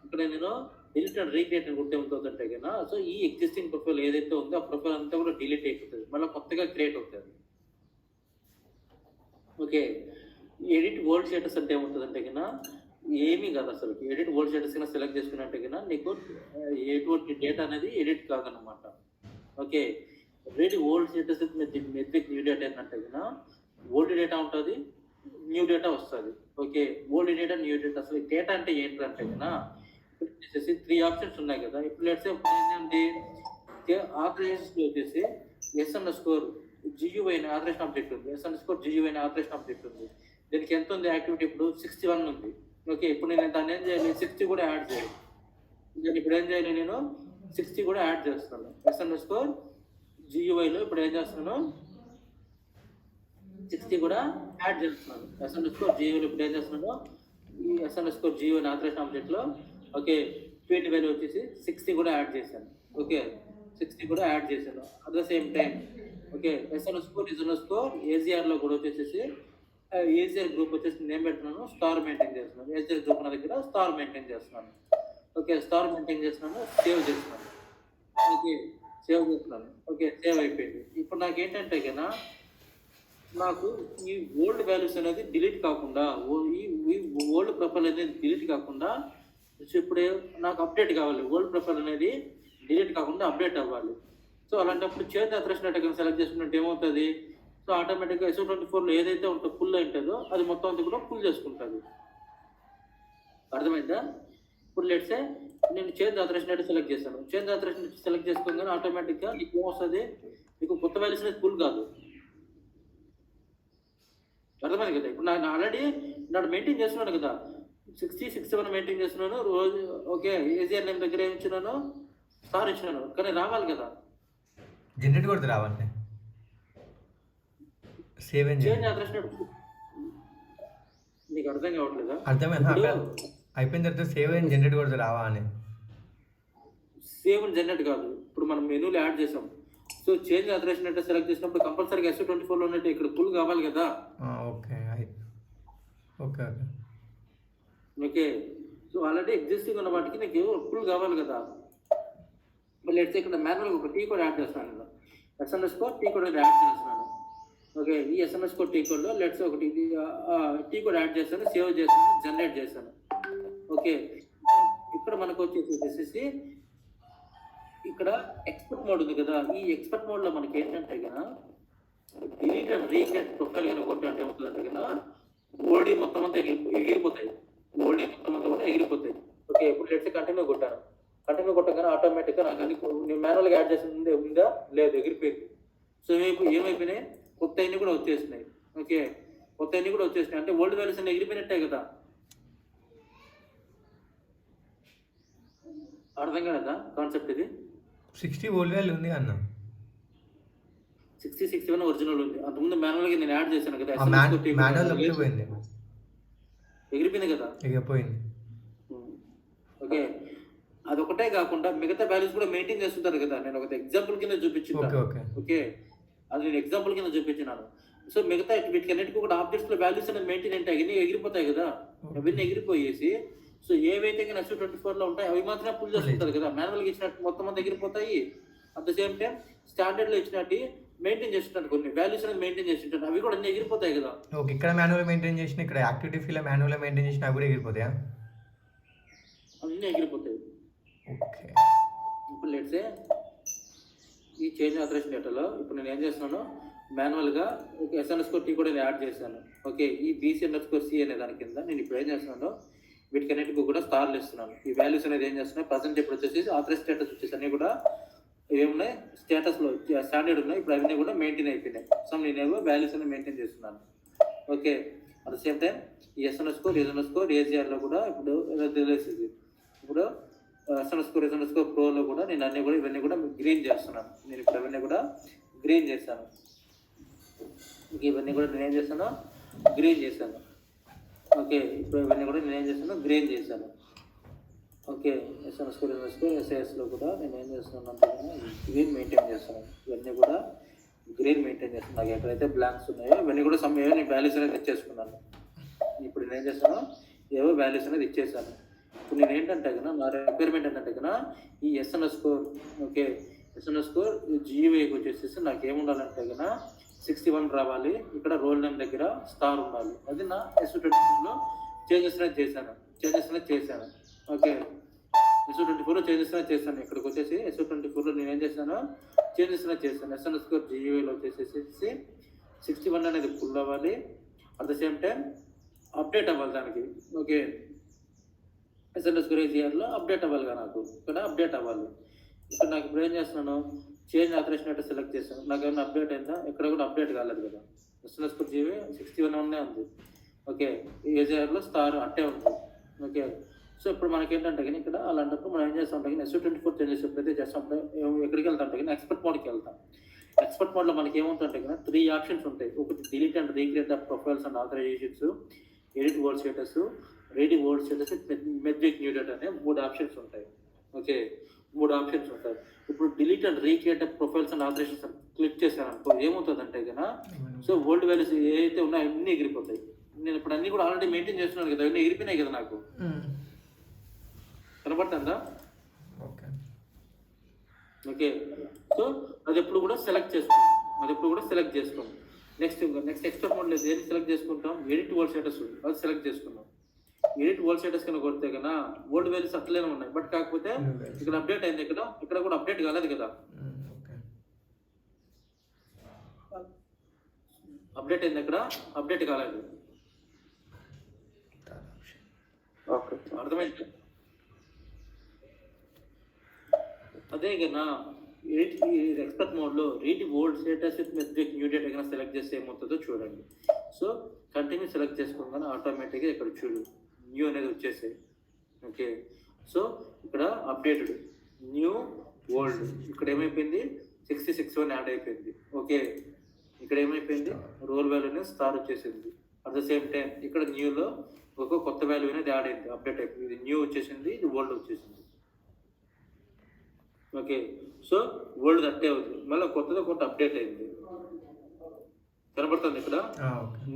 ఇక్కడ నేను delete and recreate అని గుర్తు ఏమవుతుందంటే సో ఈ ఎగ్జిస్టింగ్ ప్రొఫైల్ ఏదైతే ఉందో ఆ ప్రొఫైల్ అంతా కూడా డిలీట్ అయిపోతుంది, మళ్ళీ కొత్తగా క్రియేట్ అవుతుంది. ఓకే, ఎడిట్ ఓల్డ్ స్టేటస్ అంటే ఏమవుతుందంటే ఏమీ కాదు. అసలు ఎడిట్ ఓల్డ్ స్టేటస్ కింద సెలెక్ట్ చేసుకున్నట్టే నీకు ఎటువంటి డేటా అనేది ఎడిట్ కాదనమాట. Okay, read old status metric new data ఏంటంటే ఓల్డ్ డేటా ఉంటుంది, న్యూ డేటా వస్తుంది. Okay, old data, new data. అసలు డేటా అంటే ఏంటంటే ఇప్పుడు వచ్చేసి 3 ఆప్షన్స్ ఉన్నాయి కదా. ఇప్పుడు లెట్స్ సే ఏంటంటే ఆథరైజేషన్లో వచ్చేసి S_GUI అనే ఆథరైజేషన్ ఆబ్జెక్ట్ ఉంది. S_GUI అనే ఆథరైజేషన్ ఆబ్జెక్ట్ ఉంది. దీనికి ఎంత ఉంది యాక్టివిటీ? ఇప్పుడు 61 ఉంది. ఓకే, ఇప్పుడు నేను దాన్ని ఏం చేయాలి? 60 కూడా యాడ్ చేయాలి. నేను ఇప్పుడు ఏం చేయాలి? నేను 60 కూడా యాడ్ చేస్తున్నాను. S_GUIలో ఇప్పుడు ఏం చేస్తున్నాను? 60 కూడా యాడ్ చేస్తున్నాను. S_GUIలో ఇప్పుడు ఏం చేస్తున్నాను? ఈ S_GUI అనే ఆథరైజేషన్ ఆబ్జెక్ట్లో ఓకే ఫీల్డ్ వాల్యూ వచ్చేసి 60 కూడా యాడ్ చేశాను. ఓకే, 60 కూడా యాడ్ చేశాను. At the same time okay AZRలో కూడా వచ్చేసి AZR గ్రూప్ వచ్చేసి నేను పెడుతున్నాను, స్టార్ మెయింటైన్ చేస్తున్నాను. AZR గ్రూప్ నా దగ్గర స్టార్ మెయింటైన్ చేస్తున్నాను. ఓకే, స్టార్ మెయింటైన్ చేస్తున్నాను, సేవ్ చేస్తున్నాను. ఓకే, సేవ్ అయిపోయింది. ఇప్పుడు నాకు ఏంటంటే నాకు ఈ ఓల్డ్ వాల్యూస్ అనేది డిలీట్ కాకుండా, ఈ ఓల్డ్ ప్రొఫైల్ అనేది డిలీట్ కాకుండా ఇప్పుడు నాకు అప్డేట్ కావాలి. ఓల్డ్ ప్రొఫైల్ అనేది డిలీట్ కాకుండా అప్డేట్ అవ్వాలి. సో అలాంటప్పుడు చేంజ్ ఆథరైజేషన్ సెలెక్ట్ చేసుకున్నట్టు ఏమవుతుంది? సో ఆటోమేటిక్గా SO24లో ఏదైతే ఉంటుందో పుల్ ఉంటుందో అది మొత్తం అంతా కూడా పుల్ చేసుకుంటుంది. అర్థమైందా? ఇప్పుడు లెట్స్ సే నేను చేంజ్ ఆథరైజేషన్ సెలెక్ట్ చేశాను. చేంజ్ ఆథరైజేషన్ సెలెక్ట్ చేసుకోగానే ఆటోమేటిక్గా నీకు ఏమొస్తుంది? నీకు కొత్త వాల్యూస్ అనేది పుల్ కాదు. అర్థమైంది కదా? ఇప్పుడు నేను ఆల్రెడీ మెయింటైన్ చేస్తున్నాను కదా, 60, 61 మెయింటైన్ చేస్తున్నాను రోజు. ఓకే, AZR నేమ్ దగ్గర ఏమి ఇచ్చినాను? స్టార్ ఇచ్చినాను. కానీ రావాలి కదా, జనరేట్ కొడితే రావాలి. సేవ్ చేంజ్ ఆథరైజేషన్ నీకు అర్థం కావట్లేదా? అర్థమైంది. అయిపోయిన తర్వాత సేవ్ అండ్ జనరేట్ కొడితే రావా అని. సేవ్ అండ్ జనరేట్ కాదు, ఇప్పుడు మనం మెనూలో యాడ్ చేసాం. సో చేంజ్ ఆథరైజేషన్ అంటే సెలెక్ట్ చేసినప్పుడు కంపల్సరీగా SO24లో ఉన్నట్టు ఇక్కడ పుల్ కావాలి కదా. Okay okay okay, so already existing ఉన్న వాటికి నీకు పుల్ కావాలి కదా. మళ్ళీ ఎట్లా ఇక్కడ మాన్యువల్గా ఒక టీ కోడ్ యాడ్ చేస్తున్నాను. నేను S_T కోడ్ యాడ్ చేస్తున్నాను. ఓకే, ఈ S_T కోడ్లో లెట్స్ ఒకటి టీ కోడ్ యాడ్ చేస్తాను, సేవ్ చేస్తాను, జనరేట్ చేస్తాను. ఓకే, ఇక్కడ మనకు వచ్చేసి ఇక్కడ ఎక్స్పర్ట్ మోడ్ ఉంది కదా. ఈ ఎక్స్పర్ట్ మోడ్లో మనకి ఏంటంటే డిలీట్ అండ్ రీక్రియేట్ ప్రొఫైల్ కనుక కొట్టే ఏమవుతుందంటే ఓల్డీ మొత్తం అంతా ఎగిరిపోతాయి. ఓకే, ఇప్పుడు లెట్స్ కంటిన్యూ కొట్టాను. కంటిన్యూ కొట్టగానే ఆటోమేటిక్గా నాకు అన్ని నేను మాన్యువల్గా యాడ్ చేసింది ఉందా? లేదు, ఎగిరిపోయింది. సో ఏమైపోయినాయి? కొత్త అన్ని కూడా వచ్చేసినాయి. ఓకే, కొత్త అన్ని కూడా వచ్చేసినాయి అంటే ఓల్డ్ వాల్యూస్ అన్ని ఎగిరిపోయినట్టే కదా. అర్థం కాదా కాన్సెప్ట్? ఇది 60 ఓల్డ్ వాల్యూ ఉంది అన్న. 60, 61 ఒరిజినల్ ఉంది. అంతకుముందు మాన్యువల్గా నేను యాడ్ చేశాను కదా, ఎగిరిపోయింది కదా. ఎగిరిపోయింది. ఓకే, అదొకటే కాకుండా మిగతా వాల్యూస్ కూడా మెయింటైన్ చేస్తుంటారు కదా. నేను ఒక ఎగ్జాంపుల్ కింద చూపించాను. ఓకే, అది నేను ఎగ్జాంపుల్ కింద చూపించినాను. సో మిగతా వీటికి అన్నిటికీ కూడా ఆబ్జెక్ట్స్లో వాల్యూస్ అనేది మెయింటైన్ అంటే అవన్నీ ఎగిరిపోతాయి కదా. అవన్నీ ఎగిరిపోయేసి సో ఏవైతే SO24లో ఉంటాయి అవి మాత్రమే పుల్ చేసుకుంటారు కదా. మాన్యువల్గా ఇచ్చినట్టు మొత్తం అంతా ఎగిరిపోతాయి. అట్ ద సేమ్ టైం స్టాండర్డ్లో ఇచ్చినట్టు మెయింటైన్ చేస్తుంటారు, కొన్ని వాల్యూస్ అనేది మెయింటైన్ చేస్తుంటారు, అవి కూడా అన్ని ఎగిరిపోతాయి కదా. ఓకే, ఇక్కడ మాన్యువల్ మెయింటైన్ చేసిన, ఇక్కడ యాక్టివిటీ ఫీల్డ్ మాన్యువల్ మెయింటైన్ చేసిన అవి కూడా ఎగిరిపోతాయా? అన్నీ ఎగిరిపోతాయి. ఓకే. ఇప్పుడు లెట్సే ఈ చేంజ్ ఆథరైజేషన్ డేటాలో ఇప్పుడు నేను ఏం చేస్తున్నాను, మాన్యువల్గా ఎస్ఎన్ఎస్కోర్ టీ కూడా నేను యాడ్ చేశాను. ఓకే, ఈ BC_C అనే దాని కింద నేను ఇప్పుడు ఏం చేస్తున్నాను, వీటికన్నిటికి కూడా స్టార్లు ఇస్తున్నాను. ఈ వాల్యూస్ అనేది ఏం చేస్తున్నాయి, ప్రజెంట్ ఇప్పుడు వచ్చేసి ఆథరైజ్ స్టేటస్ వచ్చేసి అన్నీ కూడా ఏమున్నాయి, స్టేటస్లో స్టాండర్డ్ ఉన్నాయి. ఇప్పుడు అవన్నీ కూడా మెయింటైన్ అయిపోయినాయి. సో నేనేమో వాల్యూస్ అనేది మెయింటైన్ చేస్తున్నాను. Okay, at the same time ఈ ఎస్ఎన్ఎస్కోర్ ఏజీఆర్లో కూడా ఇప్పుడు తెలిసింది. ఇప్పుడు ఎస్ఎన్ఎస్కోర్ ప్రోలో కూడా నేను అన్నీ కూడా ఇవన్నీ కూడా గ్రీన్ చేస్తున్నాను. నేను ఇప్పుడు అవన్నీ కూడా గ్రీన్ చేశాను. ఇవన్నీ కూడా నేను ఏం చేశాను, గ్రీన్ చేశాను. ఓకే, ఇప్పుడు ఇవన్నీ కూడా నేను ఏం చేశాను, గ్రీన్ చేశాను. ఓకే, ఎస్ఎన్ఎస్కోర్ ఎస్ఐఎస్లో కూడా నేను ఏం చేస్తున్నాను అంటే గ్రీన్ మెయింటైన్ చేస్తున్నాను. ఇవన్నీ కూడా గ్రీన్ మెయింటైన్ చేస్తున్నాను. నాకు ఎక్కడైతే బ్లాంక్స్ ఉన్నాయో ఇవన్నీ కూడా ఏవో నేను వాల్యూస్ అనేది ఇచ్చేసుకున్నాను. ఇప్పుడు నేను ఏం చేస్తాను, ఏవో వాల్యూస్ అనేది ఇచ్చేసాను. ఇప్పుడు నేను ఏంటంటే కన్నా నా రిక్వైర్మెంట్ ఏంటంటే కన్నా ఈ ఎస్ఎన్ఎస్కోర్ GUIకి వచ్చేసి నాకు ఏముండాలంటే కన్నా 61 రావాలి. ఇక్కడ రోల్ నేమ్ దగ్గర స్టార్ ఉండాలి. అది నా SU24లో చేంజెస్ అనేది చేశాను. ఓకే, SU24లో చేంజెస్ అనేది చేశాను. ఇక్కడికి వచ్చేసి SU24లో నేను ఏం చేశాను, చేంజెస్ అనేది చేశాను. ఎస్ఎన్ఎస్కోర్ GUIలో వచ్చేసి 61 అనేది ఫుల్ అవ్వాలి. At the same time update అవ్వాలి దానికి. ఓకే, ఎస్ఎన్ఎస్కోర్ ఏజీఆర్లో అప్డేట్ అవ్వాలిగా, నాకు ఇక్కడ అప్డేట్ అవ్వాలి. ఇక్కడ నాకు ఇప్పుడు ఏం చేస్తున్నాను, చేంజ్ ఆథరైజేషన్ డేటా సెలెక్ట్ చేశాను. నాకు ఏమైనా అప్డేట్ అయిందా, ఇక్కడ కూడా అప్డేట్ కాలేదు కదా. ఎస్ఎన్ఎస్కోర్ GUI 61 ఉంది. ఓకే, ఏజీఆర్లో స్టార్ అట్టే ఉంది. ఓకే, సో ఇప్పుడు మనకి ఏంటంటే కానీ ఇక్కడ అలాంటప్పుడు మనం ఏం చేస్తాం అంటే SU24 చేంజెస్ ఎప్పుడైతే చేస్తామంటే ఎక్కడికి వెళ్తాం అంటే ఎక్స్పర్ట్ మోడ్కి వెళ్తాం. ఎక్స్పర్ట్ మోడ్లో మనకి ఏముంటుంటే కానీ 3 ఆప్షన్స్ ఉంటాయి. ఒకటి delete and recreate the profiles and authorisations, edit word status, reading word status, metric new data అనే 3 ఆప్షన్స్ ఉంటాయి. ఓకే, 3 ఆప్షన్స్ ఉంటాయి. ఇప్పుడు delete and recreate profiles and authorisations click చేశాను అనుకో ఏమవుతుందంటే కన్నా, సో ఓల్డ్ వాల్యూస్ ఏవైతే ఉన్నాయో అన్నీ ఎగిరిపోతాయి. నేను ఇప్పుడు అన్నీ కూడా ఆల్రెడీ మెయింటైన్ చేస్తున్నాను కదా, అవన్నీ ఎగిరిపోయినాయి కదా, నాకు కనబడుతుందా. ఓకే, సో అది ఎప్పుడు కూడా సెలెక్ట్ చేసుకోం. నెక్స్ట్ ఎక్స్పర్ట్ మోడ్లో ఏది సెలెక్ట్ చేసుకుంటాం, ఎడిట్ వర్డ్ స్టేటస్ అది సెలెక్ట్ చేసుకున్నాం. ఎడిట్ వర్డ్ స్టేటస్ కన్నా కొడితే కన్నా ఓల్డ్ వాల్యూస్ అట్లనే ఉన్నాయి. బట్ కాకపోతే ఇక్కడ అప్డేట్ అయింది, ఇక్కడ కూడా అప్డేట్ కాలేదు కదా. అప్డేట్ అయింది, ఇక్కడ అప్డేట్ కాలేదు. ఓకే, అర్థమైంది. అదే కన్నా ఎక్స్పర్ట్ మోడ్లో read old status with metric new data కన్నా సెలెక్ట్ చేస్తే ఏమవుతుందో చూడండి. సో కంటిన్యూ సెలెక్ట్ చేసుకోగానే ఆటోమేటిక్గా ఇక్కడ చూడు న్యూ అనేది వచ్చేసాయి. ఓకే, సో ఇక్కడ అప్డేటెడ్ న్యూ ఓల్డ్ ఇక్కడ ఏమైపోయింది 6061 యాడ్ అయిపోయింది. ఓకే, ఇక్కడ ఏమైపోయింది రోల్ వాల్యూ అనేది స్టార్ వచ్చేసింది. అట్ ద సేమ్ టైం ఇక్కడ న్యూలో ఒక కొత్త వాల్యూ అనేది యాడ్ అయింది, అప్డేట్ అయిపోయింది. ఇది న్యూ వచ్చేసింది, ఇది ఓల్డ్ వచ్చేసింది. ఓకే, సో ఓల్డ్ అట్టే అవుతుంది, మళ్ళీ కొత్తది ఒకటి అప్డేట్ అయింది. కనబడుతుంది ఇక్కడ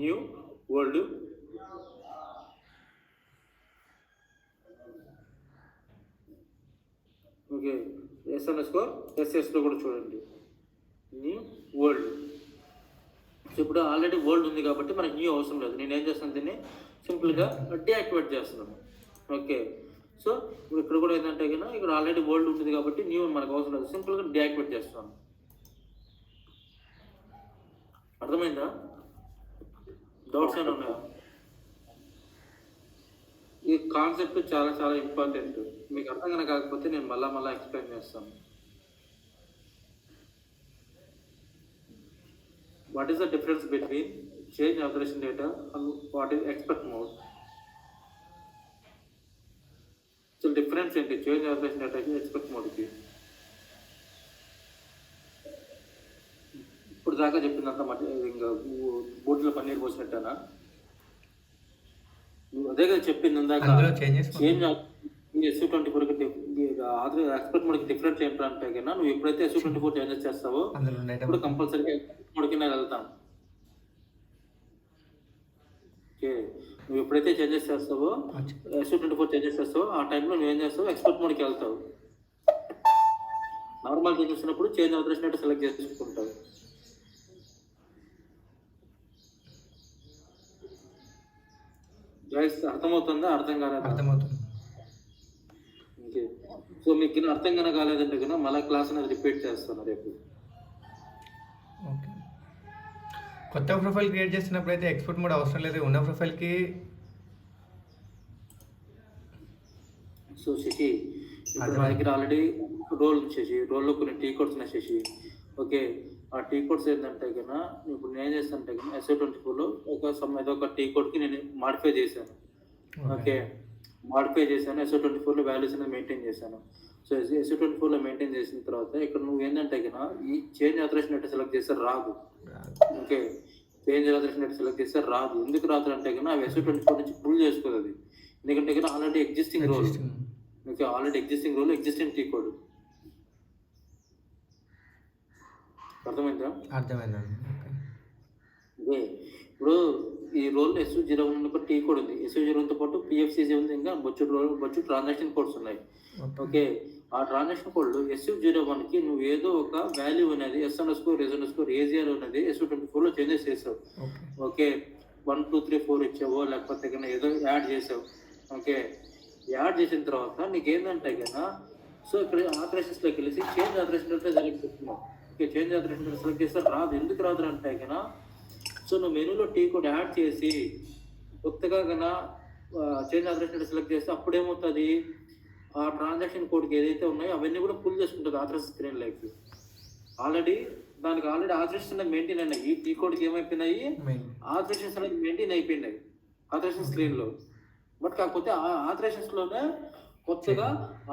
న్యూ ఓల్డ్. ఓకే, SNSలో కూడా చూడండి న్యూ ఓల్డ్. సో ఇప్పుడు ఆల్రెడీ ఓల్డ్ ఉంది కాబట్టి మనకి న్యూ అవసరం లేదు. నేను ఏం చేస్తాను, దీన్ని సింపుల్గా డీయాక్టివేట్ చేస్తున్నాను. ఓకే, సో ఇప్పుడు ఇక్కడ కూడా ఏంటంటే కన్నా ఇక్కడ ఆల్రెడీ ఓల్డ్ ఉంటుంది కాబట్టి న్యూ మనకు అవసరం లేదు, సింపుల్గా డీయాక్టివేట్ చేస్తాను. అర్థమైందా? డౌట్స్ ఏమైనా ఉన్నాయా? ఈ కాన్సెప్ట్ చాలా చాలా ఇంపార్టెంట్. మీకు అర్థం కనుక కాకపోతే నేను మళ్ళా ఎక్స్ప్లెయిన్ చేస్తాను. What is the difference between change authorization data and what is expert mode? So difference ఏంటి చేంజ్ ఆథరైజేషన్ డేటాకి ఎక్స్పర్ట్ మోడ్కి? ఇప్పుడు దాకా చెప్పిందంతా ఇంకా బోట్లో పన్నీర్ పోసినట్టేనా? అదే కదా చెప్పింది ఇందాక. చేంజ్ SU24కి ఎక్స్పర్ట్ మోడ్కి డిఫరెన్స్ ఏంటంటే కన్నా నువ్వు ఎప్పుడైతే SU24 చేంజెస్ చేస్తావో ఇప్పుడు కంపల్సరీగా ఎక్స్పర్ట్ మోడ్కి నేను వెళ్తాను. ఓకే, నువ్వు ఎప్పుడైతే చేంజెస్ చేస్తావో SU24 చేంజెస్ చేస్తావో ఆ టైంలో నువ్వు ఏం చేస్తావు, ఎక్స్పర్ట్ మోడ్కి వెళ్తావు. నార్మల్ చేంజెస్ ఉన్నప్పుడు చేంజ్ ఆథరైజేషన్ సెలెక్ట్ చేసుకుంటావు. అర్థమవుతుందా? అర్థం కాలేదా? అర్థమవుతుంది. ఓకే, సో మీకు కింద అర్థం కనుక కాలేదంటే కన్నా మళ్ళీ క్లాస్ అనేది రిపీట్ చేస్తాను రేపు. ఓకే. కొత్త ప్రొఫైల్ క్రియేట్ చేసినప్పుడు అయితే ఎక్స్పోర్ట్ మోడ్ అవసరం లేదు, ఉన్న ప్రొఫైల్కి. సో శశి ఇప్పుడు నా దగ్గర ఆల్రెడీ రోల్ శశి, రోల్లో కొన్ని టీ కోడ్స్ ఉన్నాయి శశి. ఓకే, ఆ టీ కోడ్స్ ఏంటంటే కన్నా ఇప్పుడు నేను చేస్తానంటే కన్నా SO24లో ఏదో ఒక టీ కోడ్కి నేను మాడిఫై చేశాను. ఓకే, మాడిఫై చేశాను, SO24లో వాల్యూస్ అనేది మెయింటైన్ చేశాను. సో SO24లో మెయింటైన్ చేసిన తర్వాత ఇక్కడ నువ్వు ఏంటంటే కన్నా ఈ చేంజ్ ఆథరైజేషన్ నెట్ సెలెక్ట్ చేస్తే రాదు. Okay, change authorization net select చేస్తే రాదు. ఎందుకు రాదు అంటే కన్నా అవి SO24 నుంచి పుల్ చేసుకోదు అది, ఎందుకంటే కన్నా already existing role. Okay, already existing role, existing T code. అర్థమైందా? అర్థమైందండి. ఓకే, ఇప్పుడు ఈ రోల్ SU01 టీ కోడ్ ఉంది, SU01తో పాటు PFCC ఉంది, ఇంకా బొచ్చు ట్రాన్సాక్షన్ కోడ్స్ ఉన్నాయి. ఓకే, ఆ ట్రాన్సాక్షన్ కోడ్లు SU01కి నువ్వు ఏదో ఒక వాల్యూ అనేది S_AZR అనేది SU24లో చేంజెస్ చేసావు. ఓకే, 1 2 3 4 ఇచ్చావో లేకపోతే కన్నా ఏదో యాడ్ చేసావు. ఓకే, యాడ్ చేసిన తర్వాత నీకు ఏంటంటే కన్నా సో ఇక్కడ ఆథరైజేషన్స్లోకి వెళ్ళేసి చేంజ్ ఆథరైజేషన్ సెలెక్ట్ చేస్తున్నావు. ఓకే, చేంజ్ ఆథరైజేషన్ సెలెక్ట్ చేస్తే రాదు. ఎందుకు రాదు అంటే కన్నా సో నువ్వు మెనూలో టీ కోడ్ యాడ్ చేసి కొత్తగా కన్నా చేంజ్ ఆథరైజేషన్ సెలెక్ట్ చేస్తే అప్పుడేమవుతుంది, ఆ ట్రాన్సాక్షన్ కోడ్కి ఏదైతే ఉన్నాయో అవన్నీ కూడా పుల్ చేసుకుంటుంది authorization screen life. Already authorization maintain అయినాయి. ఈ టీ కోడ్కి ఏమైపోయినాయి, ఆథరైజేషన్స్ అనేది మెయింటైన్ అయిపోయినాయి ఆథరైజేషన్ స్క్రీన్లో. బట్ కాకపోతే ఆ ఆథరైజేషన్స్లోనే కొత్తగా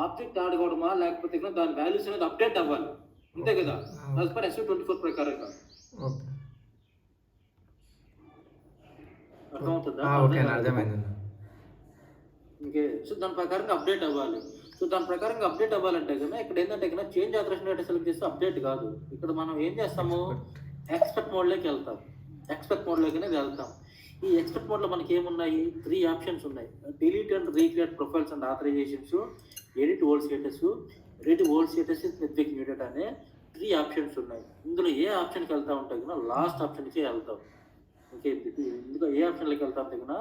ఆబ్జెక్ట్ యాడ్ కావడమా లేకపోతే దాని వాల్యూస్ అనేది అప్డేట్ అవ్వాలి, అంతే కదా, యాజ్ పర్ SU24 ప్రకారంగా. అర్థమవుతుందా? ఓకే, సో దాని ప్రకారంగా అప్డేట్ అవ్వాలి. సో దాని ప్రకారంగా అప్డేట్ అవ్వాలంటే కన్నా ఇక్కడ ఏంటంటే కన్నా చేంజ్ ఆథరైజేషన్ సెలెక్ట్ చేస్తే అప్డేట్ కాదు. ఇక్కడ మనం ఏం చేస్తాము, ఎక్స్పెక్ట్ మోడ్లోకి వెళ్తాం. ఎక్స్పెక్ట్ మోడ్లోకి అనేది వెళ్తాం. ఈ ఎక్స్పెక్ట్ మోడ్లో మనకి ఏమున్నాయి, 3 ఆప్షన్స్ ఉన్నాయి. Delete and recreate profiles and authorisations, edit old status, red old status network muted అనే 3 ఆప్షన్స్ ఉన్నాయి. ఇందులో ఏ ఆప్షన్కి వెళ్తా ఉంటే కన్నా లాస్ట్ ఆప్షన్కి వెళ్తాం. ఓకే, ఇందులో ఏ ఆప్షన్లోకి వెళ్తా ఉంటే కన్నా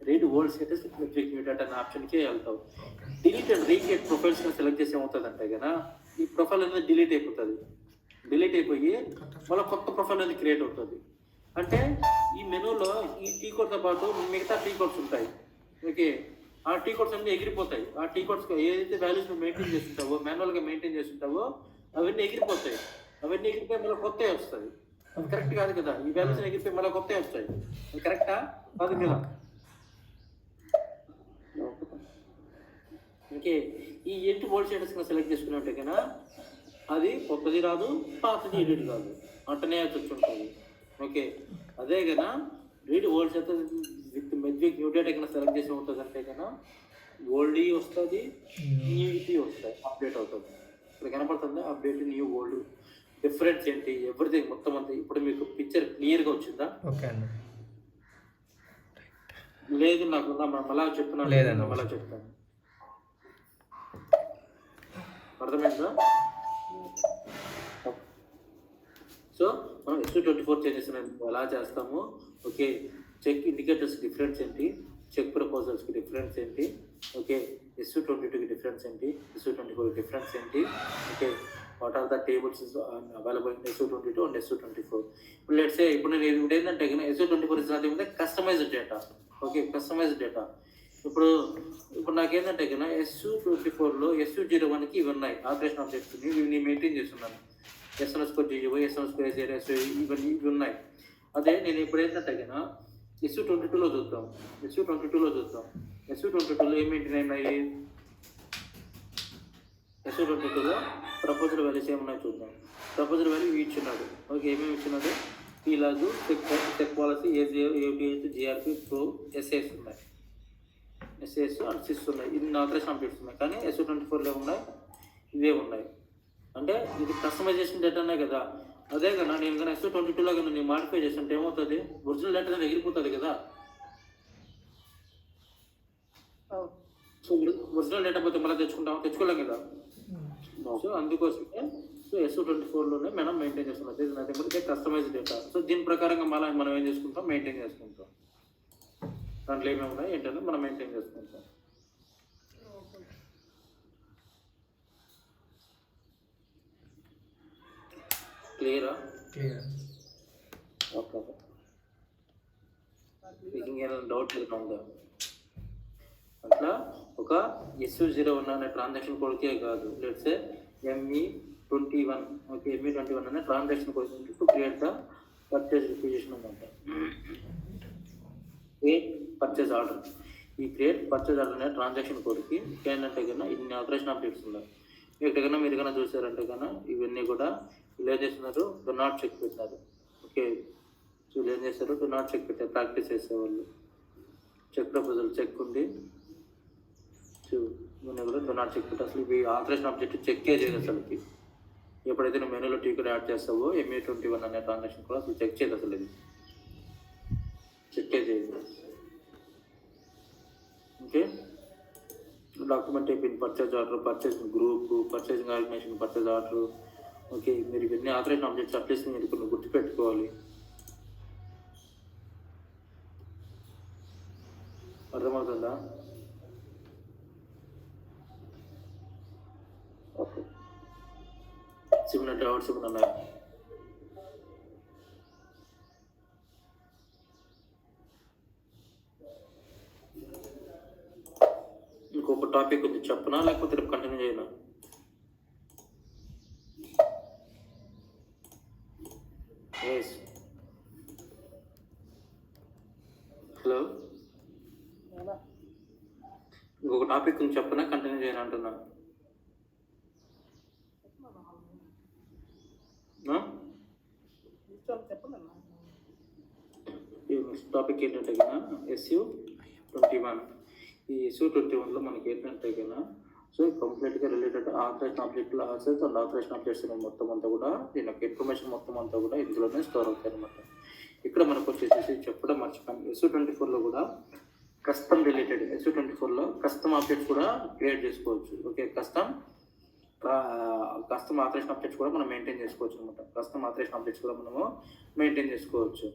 red old status network muted అనే ఆప్షన్కే వెళ్తాం. Delete and recreate profiles select చేసి ఏమవుతుంది అంటే కన్నా ఈ ప్రొఫైల్ అనేది డిలీట్ అయిపోతుంది. డిలీట్ అయిపోయి మళ్ళీ కొత్త ప్రొఫైల్ అనేది క్రియేట్ అవుతుంది. అంటే ఈ మెనూలో ఈ టీ కోడ్తో పాటు మిగతా టీ కోడ్స్ ఉంటాయి. ఓకే, ఆ టీ కోడ్స్ అన్నీ ఎగిరిపోతాయి. ఆ టీ కోడ్స్ ఏదైతే వాల్యూస్ మెయింటైన్ చేస్తుంటావో, మాన్యువల్గా మెయింటైన్ చేస్తుంటావో అవన్నీ ఎగిరిపోతాయి. అవన్నీ ఎగిరిపోయి మళ్ళీ కొత్తవి వస్తాయి. అది కరెక్ట్ కాదు కదా, ఈ వాల్యూస్ ఎగిరిపోయి మళ్ళీ కొత్తవి వస్తాయి. అది కరెక్టా కాదు కదా? ఓకే, ఈ ఎయిట్ వోల్ట్ స్టేటస్ సెలెక్ట్ చేసుకున్నట్టే కన్నా అది కొత్తది రాదు, పాతది ఎడిట్ కాదు, అట్టనే వచ్చి ఉంటుంది. ఓకే, అదే కన్నా read old status with metric muted కన్నా సెలెక్ట్ చేసి ఉంటుంది అంటే కన్నా ఓల్డ్ వస్తుంది, న్యూటీ వస్తాయి, అప్డేట్ అవుతుంది. ఇక్కడ కనపడుతుంది అప్డేట్, న్యూ, ఓల్డ్, డిఫరెన్స్ ఏంటి, ఎవ్రీథింగ్ మొత్తం అంతా. ఇప్పుడు మీకు పిక్చర్ క్లియర్గా వచ్చిందా? లేదు, నాకు మళ్ళా చెప్తున్నాను, మళ్ళా చెప్తాను. అర్థమైందా? సో మనం SU24 చేంజెస్ ఎలా చేస్తాము. ఓకే, చెక్ ఇండికేటర్స్ డిఫరెన్స్ ఏంటి, చెక్ ప్రపోజల్స్కి డిఫరెన్స్ ఏంటి, ఓకే, SU22కి డిఫరెన్స్ ఏంటి, SU24కి డిఫరెన్స్ ఏంటి, okay, what are the tables available in SU22 and SU24. ఇప్పుడు లెట్స్ సే ఇప్పుడు నేను ఇప్పుడు ఏంటంటే SU24 is not customized data. Okay, customized data. ఇప్పుడు నాకేంటంటే SU24లో SU01కి ఇవి ఉన్నాయి, ఆపరేషన్ ఆబ్జెక్ట్స్ ఇవి నేను మెయింటైన్ చేస్తున్నాను. S_GO, S_AZR ఇవన్నీ ఇవి ఉన్నాయి. అదే నేను ఇప్పుడు ఏంటంటే SU22లో చూద్దాం. SU22లో ఏం మెయింటైన్ అయినాయి, SU22లో ప్రపోజల్ వాల్యూస్ ఏమున్నాయి చూద్దాం. Proposal value ఇచ్చున్నాడు. ఓకే, ఏమేమి ఇచ్చినాడు, ఈలాగు, check policy, ABH, GRP, pro, SAS ఉన్నాయి. SAS అండ్ SIS ఉన్నాయి. ఇన్ని ఆపరేషన్ అప్డేట్స్ ఉన్నాయి. కానీ SU24లో ఉన్నాయి, ఇవే ఉన్నాయి. అంటే ఇది కస్టమైజేషన్ డేటా అనే కదా. అదే కదా నేను కానీ SU22లో కానీ నేను మాడిఫై చేస్తుంటే ఏమవుతుంది, ఒరిజినల్ డేటా అనేది ఎగిరిపోతుంది కదా. సో ఒరిజినల్ డేటా పోతే మళ్ళీ తెచ్చుకోలేం కదా. సో అందుకోసమే SU24లోనే మనం మెయింటైన్ చేస్తున్నాం. అదే కస్టమైజ్ డేటా. సో దీని ప్రకారంగా మళ్ళీ మనం ఏం చేసుకుంటాం, మెయింటైన్ చేసుకుంటాం. దాంట్లో ఏమేమి ఉన్నాయి ఏంటంటే మనం మెయింటైన్ చేసుకుంటాం. క్లియరా? క్లియర్. ఓకే. మీకు ఇంకేమైనా డౌట్ ఏదైనా ఉందా? అట్లా ఒక SU01 అనే ట్రాన్సాక్షన్ కోడ్కే కాదు, లెట్స్ ME21, ఓకే, ME21 అనే transaction code to create the purchase requisition అనమాట. Create purchase order. ఈ క్రియేట్ పర్చేజ్ ఆర్డర్ అనే ట్రాన్సాక్షన్ కోడ్కి ఏంటంటే కన్నా ఇన్ని ఆపరేషన్ ఆబ్జెక్ట్స్ ఉన్నాయి. ఎక్కడికైనా మీరు కన్నా చూసారంటే కన్నా ఇవన్నీ కూడా వీళ్ళు ఏం చేస్తున్నారు, డు నాట్ చెక్ పెట్టినారు. ఓకే, సో వీళ్ళు ఏం చేస్తారు, డు నాట్ చెక్ పెట్టారు. ప్రాక్టీస్ చేసేవాళ్ళు చెక్ ప్రపోజల్ చెక్ ఉంది, నేను కూడా డు నాట్ చెక్ పెట్టా. అసలు ఇవి ఆపరేషన్ ఆబ్జెక్ట్ చెక్కే చేయదు అసలుకి. ఎప్పుడైతే నువ్వు మెనూలో టీ కూడా యాడ్ చేస్తావో ME21 అనే ట్రాన్సాక్షన్ కూడా అసలు చెక్ చేయదు, అసలు ఇది చెక్కే చేయదు. ఓకే, డాక్యుమెంట్ అయిపోయింది. Purchase order, purchase group, purchasing organization, purchase order. Okay, మీరు ఇవన్నీ ఆపరేషన్ ఆబ్జెక్ట్స్ అట్లీస్ట్ మీరు కొన్ని గుర్తుపెట్టుకోవాలి. అర్థమవుతుందా? ఓకే, సిమిలర్ డౌట్స్ ఏమైనా ఉన్నాయా? ఇంకొక టాపిక్ ఉంది, చెప్పనా లేకపోతే రేపు కంటిన్యూ చేయనా? ఎస్, హలో, ఇంకొక టాపిక్ ఉంది, చెప్పనా కంటిన్యూ చేయనా అంటున్నా? టాపిక్ ఏంటంటే కన్నా SU21. ఈ SU21లో మనకి ఏంటంటే కన్నా సో కంప్లీట్గా related operation object classes and operation objects మొత్తం అంతా కూడా దీని యొక్క ఇన్ఫర్మేషన్ మొత్తం అంతా కూడా ఇందులోనే స్టోర్ అవుతాయి అనమాట. ఇక్కడ మనకు వచ్చేసి చెప్పడం మర్చిపోయాను, SU24లో కూడా కస్టమ్ రిలేటెడ్, SU24లో కస్టమ్ ఆబ్జెక్ట్స్ కూడా క్రియేట్ చేసుకోవచ్చు. ఓకే, కస్టమ్ ఆపరేషన్ ఆబ్జెక్ట్స్ కూడా మనం మెయింటైన్ చేసుకోవచ్చు అనమాట. కస్టమ్ ఆపరేషన్ ఆబ్జెక్ట్స్ కూడా మనము మెయింటైన్ చేసుకోవచ్చు.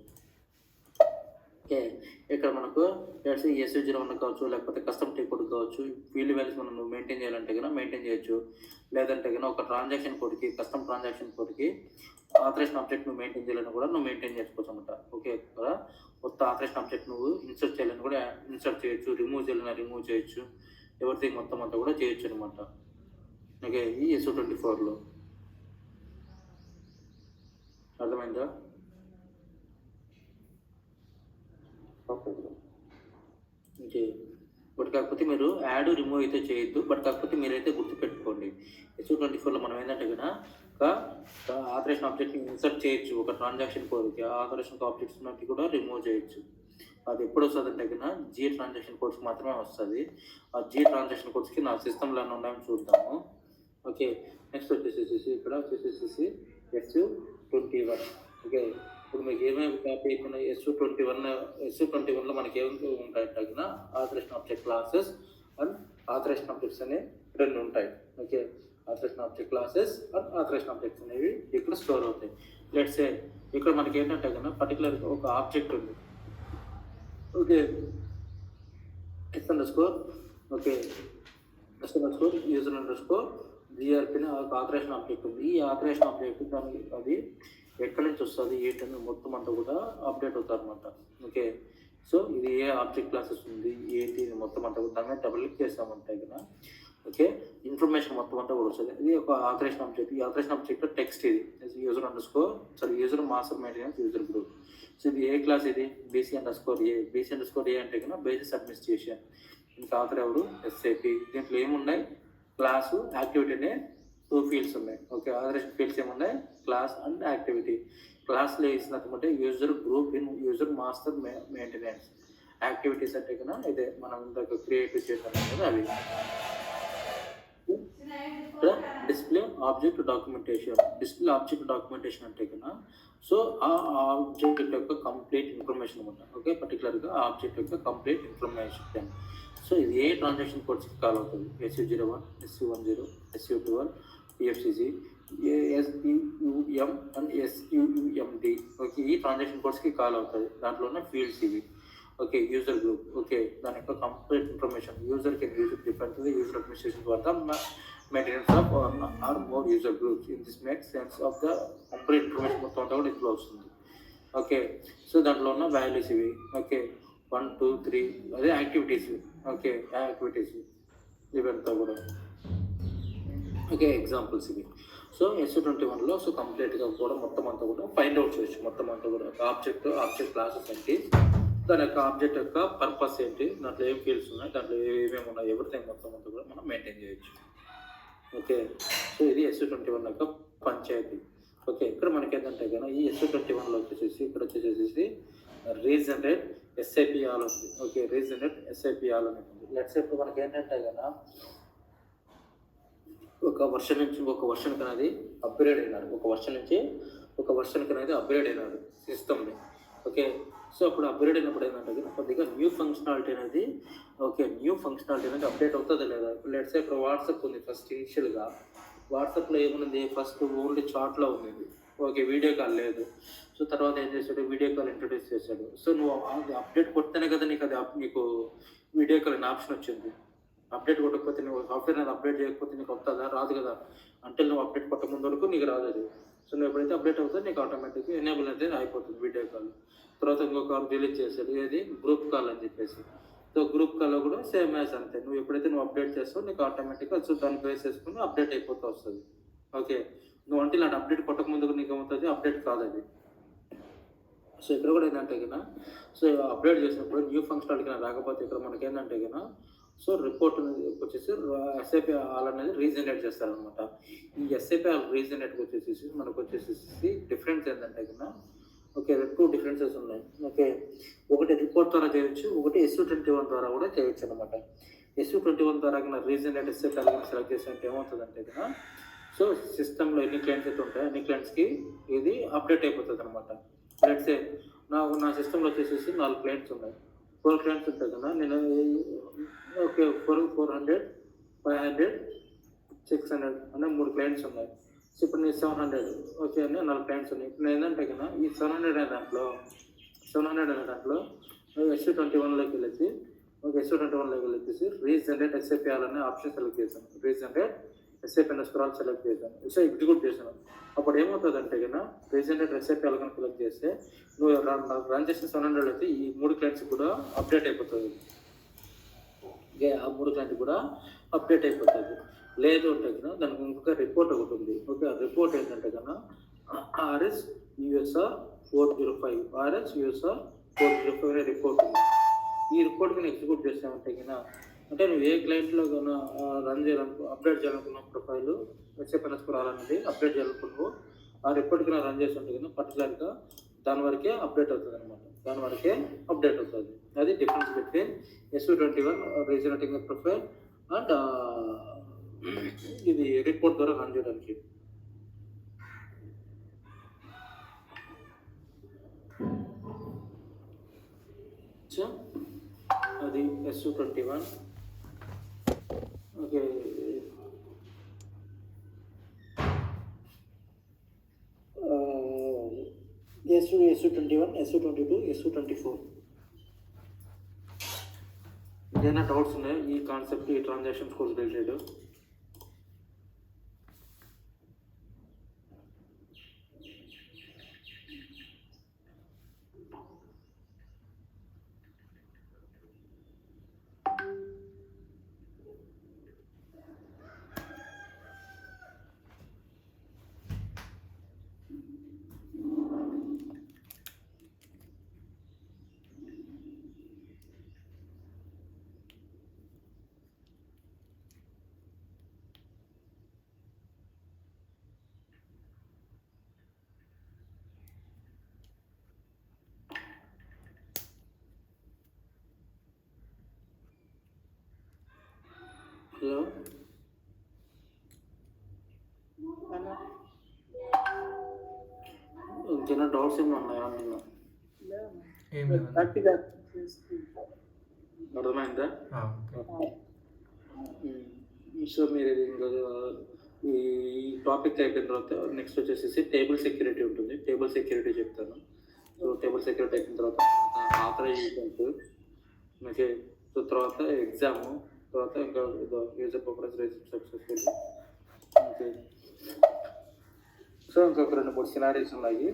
ఓకే, ఇక్కడ మనకు SU01 కావచ్చు, లేకపోతే కస్టమ్ టీ కోడ్ కావచ్చు, ఫీల్డ్ వాల్యూస్ మనం మెయింటైన్ చేయాలంటే కన్నా మెయింటైన్ చేయొచ్చు. లేదంటే కన్నా ఒక ట్రాన్సాక్షన్ కోడ్కి, కస్టమ్ ట్రాన్సాక్షన్ కోడ్కి ఆపరేషన్ ఆబ్జెక్ట్ నువ్వు మెయింటైన్ చేయాలని కూడా నువ్వు మెయింటైన్ చేసుకోవచ్చు అనమాట. ఓకే, ఇక్కడ కొత్త ఆపరేషన్ ఆబ్జెక్ట్ నువ్వు ఇన్సర్ట్ చేయాలని కూడా ఇన్సర్ట్ చేయొచ్చు, రిమూవ్ చేయాలని రిమూవ్ చేయొచ్చు, ఎవరిథింగ్ మొత్తం అంతా కూడా చేయొచ్చు అనమాట. ఓకే, ఈ SU24లో అర్థమైందా? ఓకే, బట్ కాకపోతే మీరు యాడ్ రిమూవ్ అయితే చేయొద్దు. బట్ కాకపోతే మీరైతే గుర్తుపెట్టుకోండి, SU24లో మనం ఏంటంటే కన్నా ఒక ఆపరేషన్ ఆబ్జెక్ట్ని ఇన్సర్ట్ చేయొచ్చు, ఒక ట్రాన్సాక్షన్ కోడ్కి ఆపరేషన్ ఆబ్జెక్ట్స్ ఉన్నట్టు కూడా రిమూవ్ చేయొచ్చు. అది ఎప్పుడు వస్తుంది అంటే కన్నా G ట్రాన్సాక్షన్ కోడ్స్కి మాత్రమే వస్తుంది. ఆ G ట్రాన్సాక్షన్ కోడ్స్కి నా సిస్టంలో ఉన్నాయని చూద్దాము. ఓకే, నెక్స్ట్ వచ్చేసేసి ఇక్కడ వచ్చేసేసి SU21. ఓకే, ఇప్పుడు మీకు ఏమేమి టాపిక్ ఉన్నాయి, SU21లో మనకి ఏమేమి ఉంటాయంటే కన్నా operation object classes and operation objects అనేవి రెండు ఉంటాయి. Okay, operation object classes and operation objects అనేవి ఇక్కడ స్టోర్ అవుతాయి. లెట్స్ సే ఇక్కడ మనకి ఏంటంటే కన్నా పర్టికులర్ ఒక ఆబ్జెక్ట్ ఉంది. Okay, S_, okay, S_, user_, GRP అనే ఒక ఆపరేషన్ ఆబ్జెక్ట్ ఉంది. ఈ ఆపరేషన్ ఆబ్జెక్ట్ దానికి అది ఎక్కడి నుంచి వస్తుంది ఏంటని మొత్తం అంతా కూడా అప్డేట్ అవుతారు అనమాట. ఓకే, సో ఇది ఏ ఆబ్జెక్ట్ క్లాసెస్ ఉంది ఏంటి మొత్తం అంతా కూడా దాని మీద డబుల్ క్లిక్ చేస్తామంటే కదా ఓకే ఇన్ఫర్మేషన్ మొత్తం అంతా కూడా వస్తుంది. ఇది ఒక ఆపరేషన్ ఆబ్జెక్ట్. ఈ ఆపరేషన్ ఆబ్జెక్ట్ టెక్స్ట్ ఇది user master maintenance user group. So ఇది ఏ క్లాస్, ఇది BC_A. BC_A అంటే కన్నా బేసిస్ అడ్మినిస్ట్రేషన్. ఇంకా ఆథర్ ఎవరు, SAP. దీంట్లో ఏమున్నాయి, క్లాసు, యాక్టివిటీ అనే 2 ఫీల్డ్స్ ఉన్నాయి. ఓకే, ఆథరైజేషన్ ఫీల్డ్స్ ఏమున్నాయి, క్లాస్ అండ్ యాక్టివిటీ. క్లాస్లో వేసినట్టు user group in user master maintenance. Activities అంటే కన్నా ఇదే మనం ఇందాక క్రియేట్ చేసాం కదా అవి. డిస్ప్లే ఆబ్జెక్ట్ డాక్యుమెంటేషన్ అంటే కన్నా సో ఆ ఆబ్జెక్ట్ యొక్క కంప్లీట్ ఇన్ఫర్మేషన్ అనమాట. ఓకే, పర్టికులర్గా ఆ ఆబ్జెక్ట్ యొక్క కంప్లీట్ ఇన్ఫర్మేషన్. సో ఇది ఏ ట్రాన్సాక్షన్ కోడ్స్కి కాల్ అవుతుంది, SU01, SU10, SU12, PFCG, ASUM and SUMD. Okay, ఈ ట్రాన్సాక్షన్ కోడ్స్కి కాల్ అవుతుంది. దాంట్లోనే ఫీల్డ్స్ ఇవి. Okay, user group. ఓకే, దాని యొక్క complete information. User can use it different user administration ద్వారా maintenance of or more user groups. In this make sense of the complete information మొత్తం అంతా కూడా ఇందులో వస్తుంది. ఓకే, సో దాంట్లో ఉన్న వాల్యూస్ ఇవి. ఓకే, 1 2 3 అదే యాక్టివిటీస్. ఓకే, యాక్టివిటీస్ ఇవంతా కూడా. ఓకే, ఎగ్జాంపుల్స్ ఇవి. సో SU21లో సో కంప్లీట్గా కూడా మొత్తం అంతా కూడా ఫైండ్ అవుట్ చేయొచ్చు. మొత్తం అంతా కూడా ఆబ్జెక్ట్ క్లాసెస్ ఏంటి, దాని యొక్క ఆబ్జెక్ట్ యొక్క పర్పస్ ఏంటి, దాంట్లో ఏం ఫీల్డ్స్ ఉన్నాయి, దాంట్లో ఏమేమి ఉన్నాయి, ఎవ్రీథింగ్ మొత్తం అంతా కూడా మనం మెయింటైన్ చేయొచ్చు. ఓకే, సో ఇది SU21 యొక్క పంచాయతీ. ఓకే, ఇక్కడ మనకి ఏంటంటే కన్నా ఈ SU21లో వచ్చేసి ఇక్కడ వచ్చేసేసి రీజనరేట్ SAP ఆల్ ఉంది. ఓకే, రీజనరేట్ SAP ఆల్ అనేది ఉంది. లెట్స్ ఇప్పుడు మనకి ఏంటంటే కన్నా ఒక వర్షన్ నుంచి ఒక వర్షన్కి అనేది అప్గ్రేడ్ అయినాడు, ఒక వర్షన్ నుంచి ఒక వర్షన్కి అనేది అప్గ్రేడ్ అయినాడు సిస్టమ్ని. ఓకే, సో అప్పుడు అప్గ్రేడ్ అయినప్పుడు ఏంటంటే కొద్దిగా న్యూ ఫంక్షనాలిటీ అనేది అప్డేట్ అవుతుందా లేదా. లెట్స్ ఇప్పుడు వాట్సాప్ ఉంది. ఫస్ట్ ఇనిషియల్గా వాట్సాప్లో ఏముంది, ఫస్ట్ ఓన్లీ చాట్లో ఉంది. ఓకే, వీడియో కాల్ లేదు. సో తర్వాత ఏం చేశాడు, వీడియో కాల్ ఇంట్రొడ్యూస్ చేశాడు. సో నువ్వు అది అప్డేట్ కొడితేనే కదా నీకు వీడియో కాల్ అనే ఆప్షన్ వచ్చింది. అప్డేట్ కొట్టకపోతే నువ్వు సాఫ్ట్వేర్ అనేది అప్డేట్ చేయకపోతే నీకు వస్తుందా, రాదు కదా. అంటే నువ్వు అప్డేట్ కొట్ట ముందు వరకు నీకు రాదు అది. సో నువ్వు ఎప్పుడైతే అప్డేట్ అవుతుందో నీకు ఆటోమేటిక్గా ఎనేబుల్ అయితే అయిపోతుంది వీడియో కాల్. తర్వాత ఇంకో కాల్ రిలీజ్ చేశాడు, ఏది గ్రూప్ కాల్ అని చెప్పేసి. సో గ్రూప్ కాల్లో కూడా సేమ్ యాజ్ అంతే. నువ్వు ఎప్పుడైతే నువ్వు అప్డేట్ చేస్తావో నీకు ఆటోమేటిక్గా సో దాన్ని బేస్ చేసుకుని అప్డేట్ అయిపోతూ వస్తుంది. ఓకే, నువ్వు అంటే ఇలాంటి అప్డేట్ కొట్టక ముందుకు నీకు ఏమవుతుంది, అప్డేట్ కాదు అది. సో ఇక్కడ కూడా ఏంటంటే కన్నా సో అప్డేట్ చేసినప్పుడు న్యూ ఫంక్షనాలిటీ రాకపోతే ఇక్కడ మనకి ఏంటంటే కన్నా సో రిపోర్ట్ వచ్చేసి SAP ఆల్ అనేది రీజనరేట్ చేస్తారనమాట. ఈ SAP ఆల్ రీజనరేట్కి వచ్చేసి మనకు వచ్చేసి డిఫరెన్స్ ఏంటంటే కన్నా ఓకే 2 డిఫరెన్సెస్ ఉన్నాయి. ఓకే, ఒకటి రిపోర్ట్ ద్వారా చేయొచ్చు, ఒకటి SU21 ద్వారా కూడా చేయొచ్చు అనమాట. SU21 ద్వారా కన్నా రీజనరేట్ SAP ఆల్ సెలెక్ట్ చేసినట్టు ఏమవుతుందంటే కన్నా సో సిస్టంలో ఎన్ని క్లయింట్స్ అయితే ఉంటాయో అన్ని క్లయింట్స్కి ఇది అప్డేట్ అయిపోతుంది అనమాట. లెట్సే నా సిస్టంలో వచ్చేసి 4 క్లయింట్స్ ఉన్నాయి. 4 క్లయింట్స్ ఉంటాయి కదా, నేను ఓకే 400 500 600 అనే 3 క్లయింట్స్ ఉన్నాయి. సో ఇప్పుడు నేను 700 ఓకే అని 4 క్లయింట్స్ ఉన్నాయి. ఇప్పుడు నేను ఏంటంటే కదా ఈ 700 అనే దాంట్లో SU21లోకి వెళ్ళేసి వెళ్ళేసి రీజనరేట్ SAP ఆల్ అనే ఆప్షన్ సెలెక్ట్ చేశాను. రీజనరేట్ SAP స్క్రాల్ సెలెక్ట్ చేశాను. సో ఎగ్జిక్యూట్ చేశాను. అప్పుడు ఏమవుతుంది అంటే కన్నా రీజనరేట్ SAP ఆల్ కనుక సెలెక్ట్ చేస్తే నువ్వు రన్ చేసిన 700 అయితే ఈ 3 క్లయింట్స్ కూడా అప్డేట్ అయిపోతుంది. ఓకే, ఆ 3 క్లయింట్ కూడా అప్డేట్ అయిపోతుంది. లేదు అంటే కన్నా దానికి ఇంకొక రిపోర్ట్ ఒకటి ఉంది. ఓకే, ఆ రిపోర్ట్ ఏంటంటే కన్నా RS USR 405 అనే రిపోర్ట్ ఉంది. ఈ రిపోర్ట్ కన్నా ఎగ్జిక్యూట్ చేస్తామంటే కన్నా అంటే నువ్వు ఏ క్లయింట్లో కన్నా రన్ చేయాలనుకో అప్డేట్ చేయాలనుకున్న ప్రొఫైల్ SAP స్క్రాల్ అనేది అప్డేట్ చేయాలనుకున్నావు ఆ రిపోర్ట్ కన్నా రన్ చేసి ఉంటే కన్నా పర్టికులర్గా దాని వరకే అప్డేట్ అవుతుంది అనమాట. అది difference between SU21 regenerating profile and ఇది రిపోర్ట్ ద్వారా రన్ చేయడానికి. సో అది SU21. Okay, SU21 SU22 SU24 ఏదైనా డౌట్స్ ఉన్నాయి ఈ కాన్సెప్ట్ ఈ ట్రాన్సాక్షన్స్ కోర్స్ రిలేటెడ్? హలో, ఇంకేనా డౌట్స్ ఏమైనా ఉన్నాయా? అర్థమైందా? సో మీరు ఇంకా ఈ టాపిక్ అయిపోయిన తర్వాత నెక్స్ట్ వచ్చేసి టేబుల్ సెక్యూరిటీ ఉంటుంది. టేబుల్ సెక్యూరిటీ చెప్తాను. సో టేబుల్ సెక్యూరిటీ అయిపోయిన తర్వాత ఆథరైజేషన్స్, ఓకే, సో తర్వాత ఎగ్జాము, తర్వాత ఇంకా user preference register successful, okay. So ఇంకొక 2, 3 సినారీస్ ఉన్నాయి.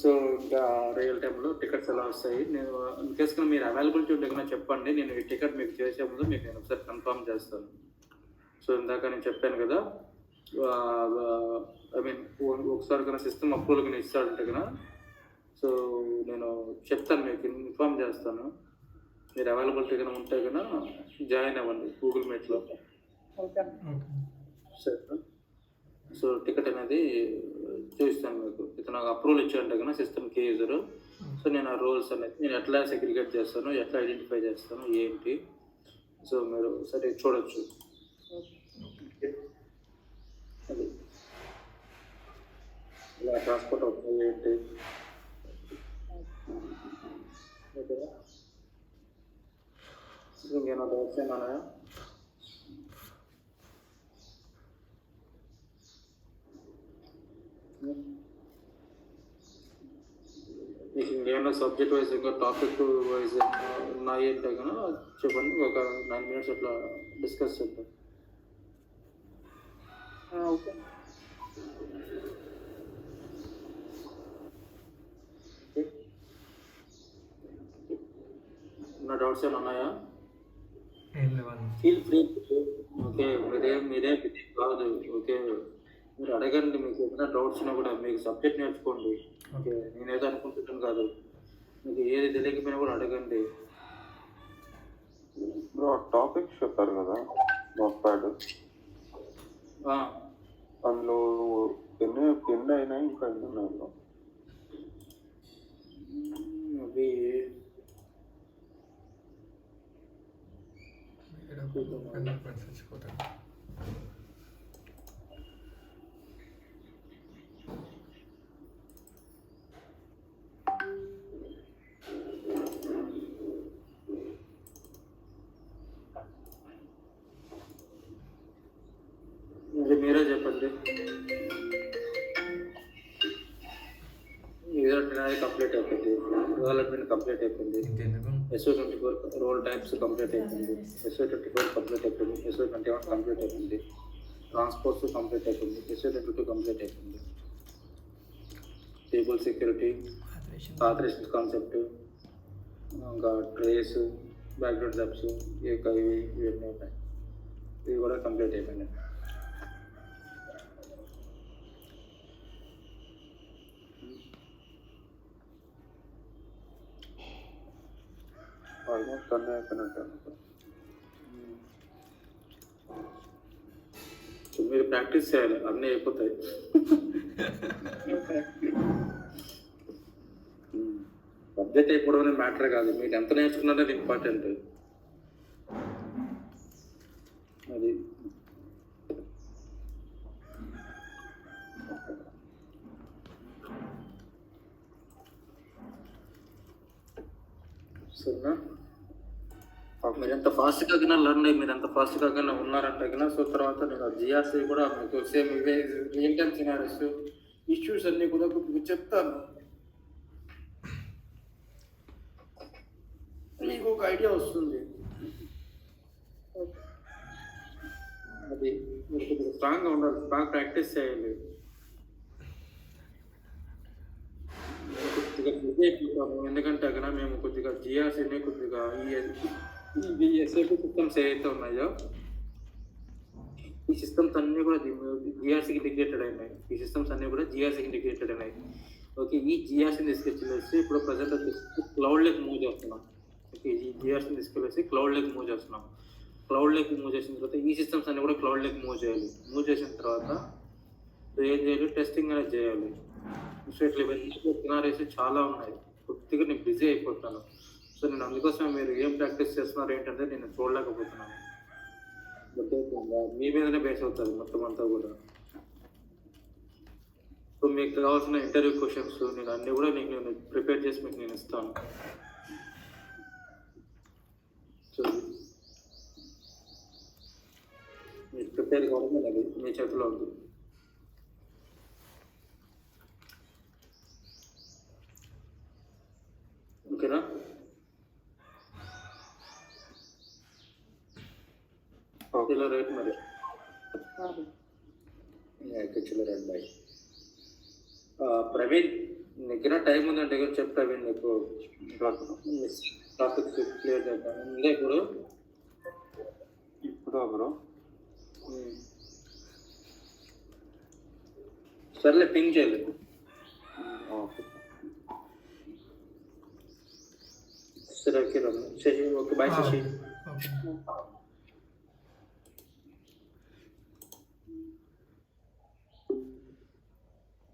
సో ఇంకా రియల్ టైంలో టికెట్స్ ఎలా వస్తాయి? నేను ఇన్‌కేస్ కనుక మీరు అవైలబిలిటీ ఉంటే గనుక చెప్పండి. నేను ఈ టికెట్ మీకు చేసే ముందు మీకు నేను ఒకసారి కన్ఫర్మ్ చేస్తాను. సో ఇందాక నేను చెప్పాను కదా! ఐ మీన్ ఒకసారి కనుక సిస్టమ్ అప్రూవల్ కనుక ఇస్తాడంటే గనుక సో నేను చెప్తాను, మీకు ఇన్ఫార్మ్ చేస్తాను. మీరు అవైలబిలిటీ కనుక ఉంటే గనుక జాయిన్ అవ్వండి గూగుల్ మీట్‌లో. ఓకే. సరేనా? సో టికెట్ అనేది చూస్తాను మీకు. ఇతను నాకు అప్రూవల్ ఇచ్చాడంటే కనుక సిస్టమ్‌కి యూజరు. సో నేను ఆ రోల్స్ అనేది నేను ఎట్లా సెగ్రిగేట్ చేస్తాను, ఎట్లా ఐడెంటిఫై చేస్తాను, ఏంటి సో మీరు సరే చూడొచ్చు. అది ఇలా ట్రాన్స్‌పోర్ట్ అవుతుంది ఏంటి? ఓకేనా? ఇంకేమైనా డౌట్స్ ఏమైనా ఉన్నాయా? మీకు ఇంకేమైనా సబ్జెక్ట్ వైజ్ ఇంకా టాపిక్ వైజ్ ఉన్నాయి అంటే కనుక చెప్పండి. ఒక 9 మినిట్స్ అట్లా డిస్కస్ చేద్దాం. ఓకే. ఓకే. నా డౌట్స్ ఏమైనా ఉన్నాయా? ఏం లేవన్నా. Feel free. ఓకే. మీరేం బిజీ కాదు. ఓకే. మీరు అడగండి. మీకు ఏమైనా డౌట్స్ ఉన్నా కూడా మీకు సబ్జెక్ట్ నేర్చుకోండి. ఓకే. నేనేదో అనుకుంటున్నాను కాదు. మీకు ఏది తెలియకపోయినా కూడా అడగండి. బ్రో టాపిక్స్ చెప్పారు కదా నాట్ ప్యాడ్, ఆ, అందులో ఎన్ని అయినాయి, ఇంకా ఎన్ని ఉన్నాయి బ్రో? అవి చచ్చిపోతాడు. అది మీరే చెప్పండి. డెవలప్మెంట్ కంప్లీట్ అయిపోయింది. డెవలప్మెంట్ కంప్లీట్ అయిపోయింది. ఇంకెందుకు? SO24 రోల్ టైప్స్ కంప్లీట్ అయిపోయింది. SO24 కంప్లీట్ అయిపోయింది. SO21 కంప్లీట్ అయిపోయింది. ట్రాన్స్పోర్ట్స్ కంప్లీట్ అయిపోయింది. SO22 కంప్లీట్ అయిపోయింది. టేబుల్ సెక్యూరిటీ, ఆథరైజేషన్ కాన్సెప్ట్, ఇంకా ట్రేస్, బ్యాక్గ్రౌండ్ యాప్స్ ఇవన్నీ ఉన్నాయి. ఇవి కూడా కంప్లీట్ అయిపోయినాయి. ఆల్మోస్ట్ అన్నీ అయిపోయినట్టు అనుకో. సో మీరు ప్రాక్టీస్ చేయాలి, అన్నీ అయిపోతాయి. సబ్జెక్ట్ అయిపోవడం అనేది మ్యాటర్ కాదు, మీరు ఎంత నేర్చుకున్నారనేది ఇంపార్టెంట్. అది సరేనా? మీరు ఎంత ఫాస్ట్గా లర్న్ అయ్యి మీరు ఎంత ఫాస్ట్గా ఉన్నారంటే కన్నా సో తర్వాత నేను జిఆర్సీ కూడా మీకు సేమ్ ఇవే రియల్ టైమ్ సినారీస్ ఇష్యూస్ అన్నీ కూడా మీకు చెప్తాను. మీకు ఒక ఐడియా వస్తుంది. అది మీరు కొద్దిగా స్ట్రాంగ్గా ఉండాలి, బాగా ప్రాక్టీస్ చేయాలి. కొద్దిగా బిజీ అయిపోతాము, ఎందుకంటే అక్కడ మేము కొద్దిగా జిఆర్సీని కొద్దిగా ఈ ఎస్ఐపి సిస్టమ్స్ ఏవైతే ఉన్నాయో ఈ సిస్టమ్స్ అన్నీ కూడా జిఆర్సీకి ఇంటిగ్రేటెడ్ అయినాయి. ఈ సిస్టమ్స్ అన్నీ కూడా జిఆర్సీకి ఇంటిగ్రేటెడ్ అయినాయి. ఓకే. ఈ జిఆర్సీని తీసుకొచ్చి ఇప్పుడు ప్రజెంట్ వచ్చేసి క్లౌడ్లోకి మూవ్ చేస్తున్నాం. ఓకే. ఈ జిఆర్సీని తీసుకెళ్ళేసి క్లౌడ్లోకి మూవ్ చేస్తున్నాం. క్లౌడ్లోకి మూవ్ చేసిన తర్వాత ఈ సిస్టమ్స్ అన్నీ కూడా క్లౌడ్లోకి మూవ్ చేయాలి. మూవ్ చేసిన తర్వాత ఏం చేయాలి, టెస్టింగ్ అనేది చేయాలి. సో ఇట్లా ఇవన్నీ సినారీస్ చాలా ఉన్నాయి. కొద్దిగా నేను బిజీ అయిపోతాను. సో నేను అందుకోసం మీరు ఏం ప్రాక్టీస్ చేస్తున్నారు ఏంటంటే నేను చూడలేకపోతున్నాను. బట్ మీ మీదనే బేస్ అవుతుంది మొత్తం అంతా కూడా. సో మీకు కావాల్సిన ఇంటర్వ్యూ క్వశ్చన్స్ నేను అన్నీ కూడా నేను ప్రిపేర్ చేసి మీకు నేను ఇస్తాను. సో మీరు ప్రిపేర్ కావాలి, అది మీ చేతిలో ఉంది. ఓకేనా? ఇలా రైట్ మరి. చిల్లరండి బాయ్. ప్రవీణ్ నీకు టైం ఉందంటే చెప్పు ప్రవీణ్, నీకు టాపిక్ క్లియర్ చేద్దాం ఉందే ఇప్పుడు. ఇప్పుడు బ్రో సర్లే పింక్ చేయలేదు. ఓకే. సరే ఓకే రమ్మ Shashi, okay bye Shashi. Okay.